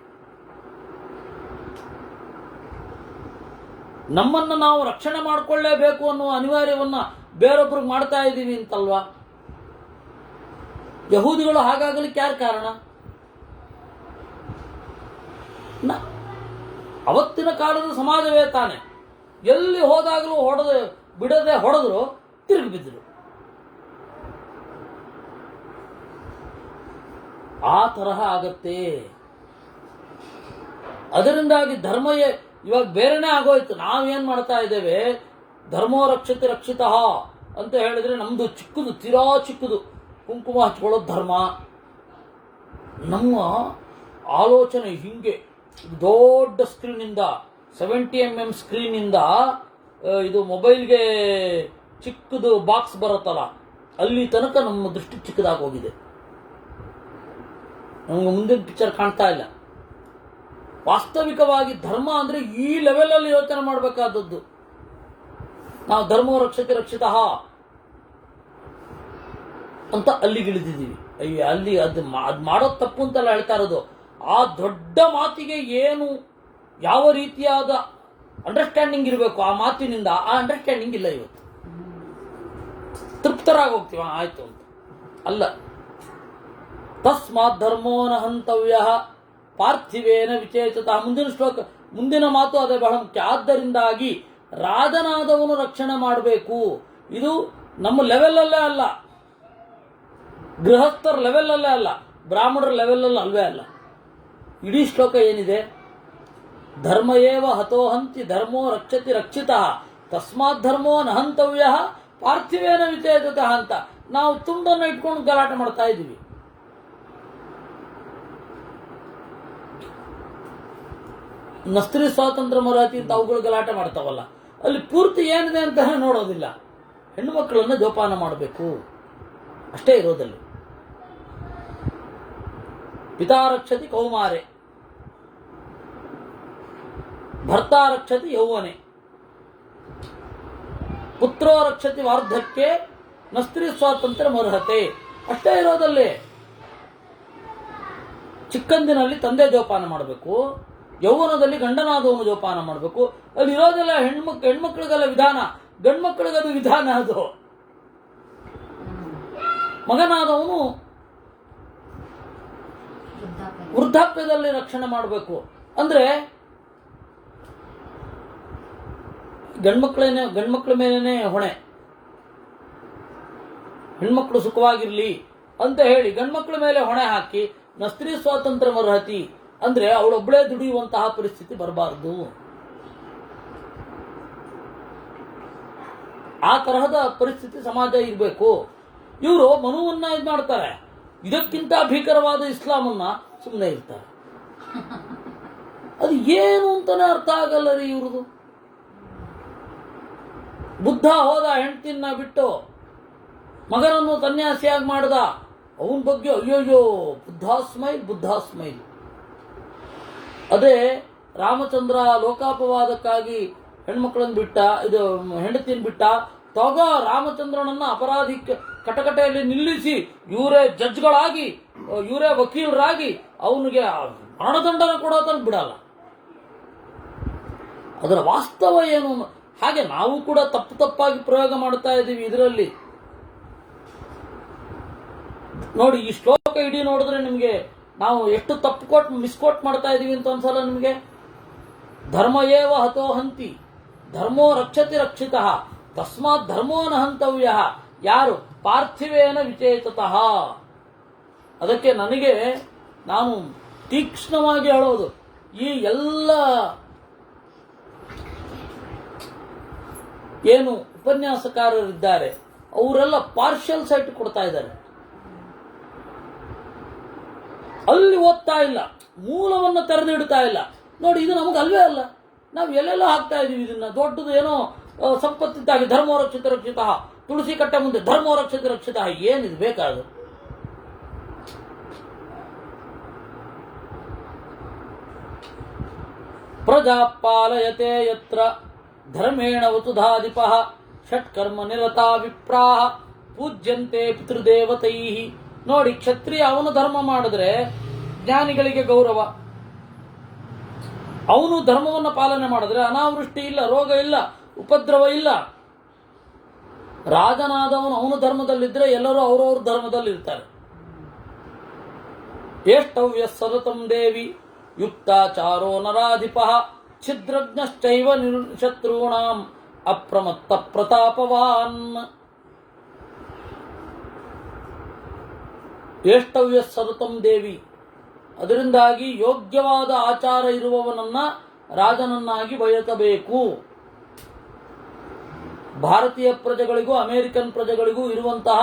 Speaker 1: ನಮ್ಮನ್ನು ನಾವು ರಕ್ಷಣೆ ಮಾಡಿಕೊಳ್ಳೇಬೇಕು ಅನ್ನುವ ಅನಿವಾರ್ಯವನ್ನ ಬೇರೊಬ್ರಿಗೆ ಮಾಡ್ತಾ ಇದ್ದೀವಿ ಅಂತಲ್ವಾ? ಯಹೂದಿಗಳು ಹಾಗಾಗಲಿಕ್ಕೆ ಯಾರು ಕಾರಣ? ಅವತ್ತಿನ ಕಾಲದ ಸಮಾಜವೇ ತಾನೆ. ಎಲ್ಲಿ ಹೋದಾಗಲೂ ಬಿಡದೆ ಹೊಡೆದ್ರು, ತಿರುಗಿ ಬಿದ್ದರು. ಆ ತರಹ ಆಗತ್ತೆ. ಅದರಿಂದಾಗಿ ಧರ್ಮ ಇವಾಗ ಬೇರೆನೇ ಆಗೋಯ್ತು. ನಾವೇನ್ ಮಾಡ್ತಾ ಇದ್ದೇವೆ? ಧರ್ಮೋ ರಕ್ಷತೆ ರಕ್ಷಿತ ಅಂತ ಹೇಳಿದ್ರೆ ನಮ್ಮದು ಚಿಕ್ಕದು, ತೀರಾ ಚಿಕ್ಕದು, ಕುಂಕುಮ ಹಚ್ಕೊಳ್ಳೋದು ಧರ್ಮ. ನಮ್ಮ ಆಲೋಚನೆ ಹಿಂಗೆ ದೊಡ್ಡ ಸ್ಕ್ರೀನಿಂದ 70mm ಸ್ಕ್ರೀನಿಂದ ಇದು ಮೊಬೈಲ್ಗೆ ಚಿಕ್ಕದು ಬಾಕ್ಸ್ ಬರುತ್ತಲ್ಲ ಅಲ್ಲಿ ತನಕ ನಮ್ಮ ದೃಷ್ಟಿ ಚಿಕ್ಕದಾಗಿ ಹೋಗಿದೆ. ನಮ್ಗೆ ಮುಂದಿನ ಪಿಕ್ಚರ್ ಕಾಣ್ತಾ ಇಲ್ಲ. ವಾಸ್ತವಿಕವಾಗಿ ಧರ್ಮ ಅಂದರೆ ಈ ಲೆವೆಲಲ್ಲಿ ಯೋಚನೆ ಮಾಡಬೇಕಾದದ್ದು. ನಾವು ಧರ್ಮೋ ರಕ್ಷತೆ ರಕ್ಷಿತಃ ಅಂತ ಅಲ್ಲಿಗಿಳಿದಿದ್ದೀವಿ. ಅಲ್ಲಿ ಅದು ಮಾಡೋದು ತಪ್ಪು ಅಂತೆಲ್ಲ ಹೇಳ್ತಾ ಇರೋದು. ಆ ದೊಡ್ಡ ಮಾತಿಗೆ ಏನು ಯಾವ ರೀತಿಯಾದ ಅಂಡರ್ಸ್ಟ್ಯಾಂಡಿಂಗ್ ಇರಬೇಕು ಆ ಮಾತಿನಿಂದ, ಆ ಅಂಡರ್ಸ್ಟ್ಯಾಂಡಿಂಗ್ ಇಲ್ಲ. ಇವತ್ತು ತೃಪ್ತರಾಗಿ ಹೋಗ್ತೀವ, ಆಯ್ತು ಅಂತ ಅಲ್ಲ. ತಸ್ಮಾತ್ ಧರ್ಮೋ ನ ಹಂತವ್ಯ ಪಾರ್ಥಿವೇನ ವಿಚೇತತಃ. ಮುಂದಿನ ಶ್ಲೋಕ, ಮುಂದಿನ ಮಾತು ಅದೇ ಬಹಳ ಮುಖ್ಯ. ಆದ್ದರಿಂದಾಗಿ ರಾಜನಾದವನು ರಕ್ಷಣೆ ಮಾಡಬೇಕು. ಇದು ನಮ್ಮ ಲೆವೆಲಲ್ಲೇ ಅಲ್ಲ, ಗೃಹಸ್ಥರ ಲೆವೆಲಲ್ಲೇ ಅಲ್ಲ, ಬ್ರಾಹ್ಮಣರ ಲೆವೆಲಲ್ಲಿ ಅಲ್ವೇ ಅಲ್ಲ. ಇಡೀ ಶ್ಲೋಕ ಏನಿದೆ, ಧರ್ಮ ಏವ ಹತೋಹಂತಿ ಧರ್ಮೋ ರಕ್ಷತಿ ರಕ್ಷಿತಃ ತಸ್ಮಾತ್ ಧರ್ಮೋ ನಹಂತವ್ಯ ಪಾರ್ಥಿವೇನ ವಿಚೇತತಃ ಅಂತ ನಾವು ತುಂಡನ್ನು ಇಟ್ಕೊಂಡು ಗಲಾಟೆ ಮಾಡ್ತಾ ಇದ್ದೀವಿ. ನಸ್ತ್ರಿ ಸ್ವಾತಂತ್ರ್ಯ ಮರಾಠಿ ಅಂತ ಅವುಗಳು ಗಲಾಟೆ ಮಾಡ್ತಾವಲ್ಲ, ಅಲ್ಲಿ ಪೂರ್ತಿ ಏನಿದೆ ಅಂತ ನೋಡೋದಿಲ್ಲ. ಹೆಣ್ಣು ಮಕ್ಕಳನ್ನು ಜೋಪಾನ ಮಾಡಬೇಕು ಅಷ್ಟೇ ಇರೋದಲ್ಲಿ. ಪಿತಾ ರಕ್ಷತಿ ಕೌಮಾರೆ ಭರ್ತಾ ರಕ್ಷತಿ ಯೌವನೆ ಪುತ್ರೋ ರಕ್ಷತಿ ವಾರ್ಧಕ್ಯೆ ನಸ್ತ್ರಿ ಸ್ವಾತಂತ್ರ್ಯ ಮರ್ಹತೆ. ಅಷ್ಟೇ ಇರೋದಲ್ಲಿ. ಚಿಕ್ಕಂದಿನಲ್ಲಿ ತಂದೆ ಜೋಪಾನ ಮಾಡಬೇಕು, ಯೌವನದಲ್ಲಿ ಗಂಡನಾದವನು ಜೋಪಾನ ಮಾಡಬೇಕು. ಅಲ್ಲಿ ಇರೋದೆಲ್ಲ ಹೆಣ್ಮಕ್ಳಿಗೆಲ್ಲ ವಿಧಾನ, ಗಂಡು ಮಕ್ಕಳಿಗದು ವಿಧಾನ. ಅದು ಮಗನಾದವನು ವೃದ್ಧಾಪ್ಯದಲ್ಲಿ ರಕ್ಷಣೆ ಮಾಡಬೇಕು. ಅಂದ್ರೆ ಗಂಡ್ಮಕ್ಳ ಮೇಲೇನೆ ಹೊಣೆ. ಹೆಣ್ಮಕ್ಳು ಸುಖವಾಗಿರ್ಲಿ ಅಂತ ಹೇಳಿ ಗಂಡ್ಮಕ್ಳ ಮೇಲೆ ಹೊಣೆ ಹಾಕಿ ನಸ್ತ್ರೀ ಸ್ವಾತಂತ್ರ್ಯ ಮರ್ಹತಿ ಅಂದ್ರೆ ಅವಳೊಬ್ಬಳೇ ದುಡಿಯುವಂತಹ ಪರಿಸ್ಥಿತಿ ಬರಬಾರದು. ಆ ತರಹದ ಪರಿಸ್ಥಿತಿ ಸಮಾಜ ಇರಬೇಕು. ಇವರು ಮನುವನ್ನ ಇದು ಮಾಡ್ತಾರೆ, ಇದಕ್ಕಿಂತ ಭೀಕರವಾದ ಇಸ್ಲಾಮನ್ನ ಸುಮ್ಮನೆ ಇರ್ತಾರೆ. ಅದು ಏನು ಅಂತಾನೆ ಅರ್ಥ ಆಗಲ್ಲ ರೀ ಇವ್ರದು. ಬುದ್ಧ ಹೋದ, ಹೆಂಡತಿನ ಬಿಟ್ಟು ಮಗನನ್ನು ಸನ್ಯಾಸಿಯಾಗಿ ಮಾಡ್ದ. ಅವನ ಬಗ್ಗೆ ಅಯ್ಯೋಯ್ಯೋ ಬುದ್ಧಾಸ್ಮೈಲ್. ಅದೇ ರಾಮಚಂದ್ರ ಲೋಕಾಪವಾದಕ್ಕಾಗಿ ಹೆಣ್ಮಕ್ಳನ್ನ ಬಿಟ್ಟ, ಇದು ಹೆಂಡತಿನ ಬಿಟ್ಟ. ತಗ ರಾಮಚಂದ್ರನನ್ನ ಅಪರಾಧಿ ಕಟಕಟೆಯಲ್ಲಿ ನಿಲ್ಲಿಸಿ ಇವರೇ ಜಡ್ಜ್ಗಳಾಗಿ, ಇವರೇ ವಕೀಲರಾಗಿ ಅವನಿಗೆ ಮರಣದಂಡನ ಕೊಡೋದನ್ನು ಬಿಡಲ್ಲ. ಅದರ ವಾಸ್ತವ ಏನು? ಹಾಗೆ ನಾವು ಕೂಡ ತಪ್ಪಾಗಿ ಪ್ರಯೋಗ ಮಾಡ್ತಾ ಇದ್ದೀವಿ ಇದರಲ್ಲಿ. ನೋಡಿ, ಈ ಶ್ಲೋಕ ಇಡೀ ನೋಡಿದ್ರೆ ನಿಮಗೆ ನಾವು ಎಷ್ಟು ಮಿಸ್ಕೋಟ್ ಮಾಡ್ತಾ ಇದೀವಿ ಅಂತ ಒಂದ್ಸಲ ನಿಮಗೆ. ಧರ್ಮ ಏವ ಹತೋಹಂತಿ ಧರ್ಮೋ ರಕ್ಷತಿ ರಕ್ಷಿತಃ ತಸ್ಮಾತ್ ಧರ್ಮೋ ನ ಹಂತವ್ಯ. ಯಾರು? ಪಾರ್ಥಿವೇನ ವಿಚೇತತಃ. ಅದಕ್ಕೆ ನನಗೆ ನಾನು ತೀಕ್ಷ್ಣವಾಗಿ ಹೇಳೋದು, ಈ ಎಲ್ಲ ಏನು ಉಪನ್ಯಾಸಕಾರರಿದ್ದಾರೆ ಅವರೆಲ್ಲ ಪಾರ್ಷಿಯಲ್ ಸೈಟ್ ಕೊಡ್ತಾ ಇದ್ದಾರೆ. ಅಲ್ಲಿ ಓದ್ತಾ ಇಲ್ಲ, ಮೂಲವನ್ನು ತೆರೆದಿಡ್ತಾ ಇಲ್ಲ. ನೋಡಿ, ಇದು ನಮಗೆ ಅಲ್ವೇ ಅಲ್ಲ. ನಾವು ಎಲ್ಲೆಲ್ಲ ಹಾಕ್ತಾ ಇದೀವಿ ಇದನ್ನ. ದೊಡ್ಡದು ಏನೋ ಸಂಪತ್ತಿದ್ದಾಗಿ ಧರ್ಮೋ ರಕ್ಷಿತ ರಕ್ಷಿತ, ತುಳಸಿ ಕಟ್ಟೆ ಮುಂದೆ ಧರ್ಮೋ ರಕ್ಷಿತ ರಕ್ಷಿತ. ಏನಿದು ಬೇಕಾದ್ರು? ಪ್ರಜಾಪಾಲಯತೆ ಯತ್ರ ಧರ್ಮೇಣ ವಸುಧಾಧಿಪಃ ಷಟ್ಕರ್ಮ ನಿರತಾ ವಿಪ್ರಾಹ ಪೂಜ್ಯಂತೆ ಪಿತೃದೇವತೈ. ನೋಡಿ, ಕ್ಷತ್ರಿಯ ಅವನು ಧರ್ಮ ಮಾಡಿದ್ರೆ ಜ್ಞಾನಿಗಳಿಗೆ ಗೌರವ. ಅವನು ಧರ್ಮವನ್ನು ಪಾಲನೆ ಮಾಡಿದ್ರೆ ಅನಾವೃಷ್ಟಿ ಇಲ್ಲ, ರೋಗ ಇಲ್ಲ, ಉಪದ್ರವ ಇಲ್ಲ. ರಾಜನಾದವನು ಅವನು ಧರ್ಮದಲ್ಲಿದ್ರೆ ಎಲ್ಲರೂ ಅವರವ್ರ ಧರ್ಮದಲ್ಲಿರ್ತಾರೆ. ಏಷ್ಟವ್ಯ ಸತತಂ ದೇವಿ ಯುಕ್ತಾಚಾರೋ ನರಾಧಿಪಃ ಛಿದ್ರಜ್ಞಶ್ಚೈವ ಶತ್ರುಣಾಂ ಅಪ್ರಮತ್ತ ಪ್ರತಾಪವಾನ್. ಏಷ್ಟವ್ಯ ಸತತಂ ದೇವಿ. ಅದರಿಂದಾಗಿ ಯೋಗ್ಯವಾದ ಆಚಾರ ಇರುವವನನ್ನ ರಾಜನನ್ನಾಗಿ ಬಯಸಬೇಕು. ಭಾರತೀಯ ಪ್ರಜೆಗಳಿಗೂ ಅಮೇರಿಕನ್ ಪ್ರಜೆಗಳಿಗೂ ಇರುವಂತಹ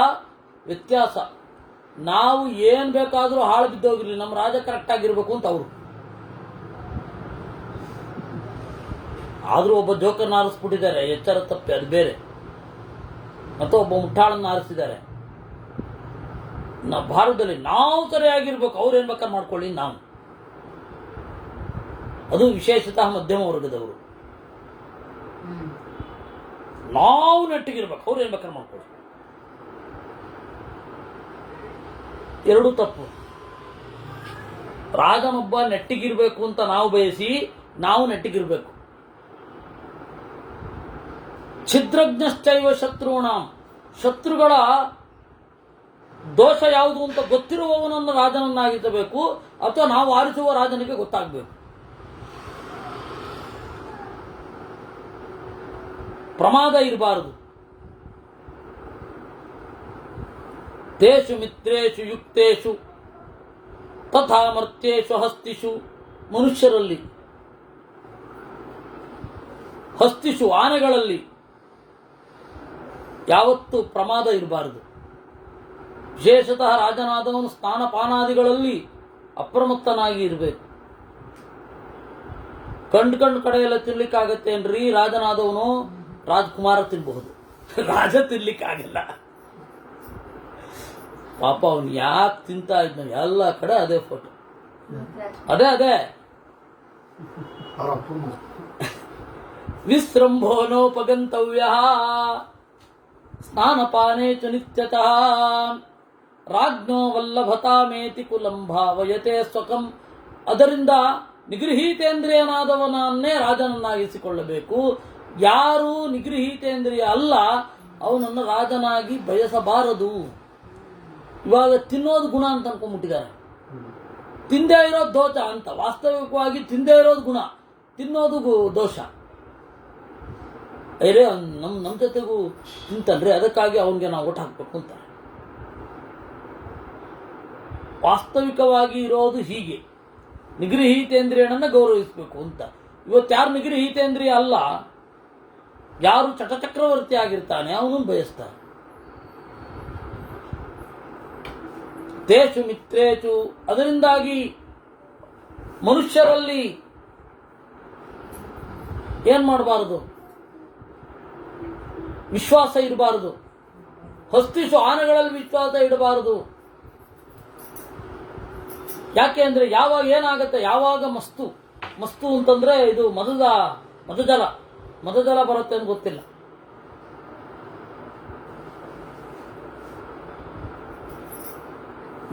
Speaker 1: ವ್ಯತ್ಯಾಸ. ನಾವು ಏನು ಬೇಕಾದರೂ ಹಾಳು ಬಿದ್ದೋಗಿರಲಿ, ನಮ್ಮ ರಾಜ ಕರೆಕ್ಟ್ ಆಗಿರ್ಬೇಕು ಅಂತ ಅವರು. ಆದರೂ ಒಬ್ಬ ಜೋಕರ್ನ ಆರಿಸ್ಬಿಟ್ಟಿದ್ದಾರೆ, ಎಚ್ಚರ ತಪ್ಪಿ, ಅದು ಬೇರೆ. ಮತ್ತು ಒಬ್ಬ ಮುಟ್ಟಾಳನ್ನು ಆರಿಸಿದ್ದಾರೆ. ಭಾರತದಲ್ಲಿ ನಾವು ಸರಿಯಾಗಿರ್ಬೇಕು, ಅವ್ರು ಏನ್ ಬೇಕಾದ್ರೆ ಮಾಡ್ಕೊಳ್ಳಿ ನಾವು. ಅದು ವಿಶೇಷತಃ ಮಧ್ಯಮ ವರ್ಗದವರು. ನಾವು ನೆಟ್ಟಿಗಿರ್ಬೇಕು, ಅವ್ರು ಏನ್ ಬೇಕಾದ್ರೆ ಮಾಡ್ಕೊಳ್ಳಿ. ಎರಡೂ ತಪ್ಪು. ರಾಜನೊಬ್ಬ ನೆಟ್ಟಿಗಿರ್ಬೇಕು ಅಂತ ನಾವು ಬಯಸಿ ನಾವು ನೆಟ್ಟಿಗಿರ್ಬೇಕು. ಛಿದ್ರಜ್ಞಶ್ಚೈವ ಶತ್ರುಣಾಂ, ಶತ್ರುಗಳ ದೋಷ ಯಾವುದು ಅಂತ ಗೊತ್ತಿರುವವನನ್ನು ರಾಜನನ್ನಾಗಿಸಬೇಕು, ಅಥವಾ ನಾವು ಆರಿಸುವ ರಾಜನಿಗೆ ಗೊತ್ತಾಗಬೇಕು. ಪ್ರಮಾದ ಇರಬಾರದು. ತೇಷು ಮಿತ್ರೇಷು ಯುಕ್ತೇಷು ತಥಾ ಮರ್ತ್ಯೇಷು ಹಸ್ತಿಷು, ಮನುಷ್ಯರಲ್ಲಿ, ಹಸ್ತಿಷು ಆನೆಗಳಲ್ಲಿ ಯಾವತ್ತೂ ಪ್ರಮಾದ ಇರಬಾರದು. ವಿಶೇಷತಃ ರಾಜನಾದವನು ಸ್ನಾನಪಾನಾದಿಗಳಲ್ಲಿ ಅಪ್ರಮತ್ತನಾಗಿ ಇರಬೇಕು. ಕಂಡು ಕಡೆಯೆಲ್ಲ ತಿನ್ಲಿಕ್ಕಾಗತ್ತೆ ಏನ್ರಿ? ರಾಜನಾದವನು ರಾಜಕುಮಾರ ತಿನ್ಬಹುದು, ರಾಜ ತಿನ್ಲಿಕ್ಕಾಗಲ್ಲ. ಪಾಪ ಅವನು ಯಾಕೆ ತಿಂತಾ ಇದ್ನ, ಎಲ್ಲ ಕಡೆ ಅದೇ ಫೋಟೋ, ಅದೇ ವಿಸೃಂಭೋನೋಪಗಂತವ್ಯ ಸ್ನಾನಪಾನೇ ಚ ನಿತ್ಯತಃ ರಾಜ್ಞೋ ವಲ್ಲಭತಾಮೇತಿ ಕುಲಂ ಭಾವಯತೆ ಸ್ವಕಂ. ಅದರಿಂದ ನಿಗೃಹೀತೇಂದ್ರಿಯನಾದವನನ್ನೇ ರಾಜನನ್ನಾಗಿಸಿಕೊಳ್ಳಬೇಕು. ಯಾರು ನಿಗೃಹೀತೇಂದ್ರಿಯ ಅಲ್ಲ ಅವನನ್ನು ರಾಜನಾಗಿ ಬಯಸಬಾರದು. ಇವಾಗ ತಿನ್ನೋದು ಗುಣ ಅಂತ ಅನ್ಕೊಂಡ್ಬಿಟ್ಟಿದ್ದಾರೆ. ತಿಂದೇ ಇರೋದು ದೋಷ ಅಂತ. ವಾಸ್ತವಿಕವಾಗಿ ತಿಂದೇ ಇರೋದು ಗುಣ, ತಿನ್ನೋದು ದೋಷ. ಅಯ್ಯರೇ ನಮ್ಮ ಜೊತೆಗೂ ತಿಂತನ್ರಿ, ಅದಕ್ಕಾಗಿ ಅವನಿಗೆ ನಾವು ಓಟ್ ಹಾಕ್ಬೇಕು ಅಂತ. ವಾಸ್ತವಿಕವಾಗಿ ಇರೋದು ಹೀಗೆ, ನಿಗೃಹೀತೇಂದ್ರಿಯನನ್ನ ಗೌರವಿಸಬೇಕು ಅಂತ. ಇವತ್ತು ಯಾರು ನಿಗೃಹೀತೇಂದ್ರಿಯ ಅಲ್ಲ, ಯಾರು ಚಟಚಕ್ರವರ್ತಿ ಆಗಿರ್ತಾನೆ ಅವನನ್ನು ಬಯಸ್ತಾನೆ. ತೇಷು ಮಿತ್ರೇಚು, ಅದರಿಂದಾಗಿ ಮನುಷ್ಯರಲ್ಲಿ ಏನ್ ಮಾಡಬಾರದು? ವಿಶ್ವಾಸ ಇರಬಾರದು. ಹಸ್ತಿಷು, ಆನೆಗಳಲ್ಲಿ ವಿಶ್ವಾಸ ಇಡಬಾರದು. ಯಾಕೆ ಅಂದ್ರೆ ಯಾವಾಗ ಏನಾಗತ್ತೆ, ಯಾವಾಗ ಮಸ್ತು ಅಂತಂದ್ರೆ ಇದು ಮದಜಲ ಬರುತ್ತೆ ಅಂತ ಗೊತ್ತಿಲ್ಲ.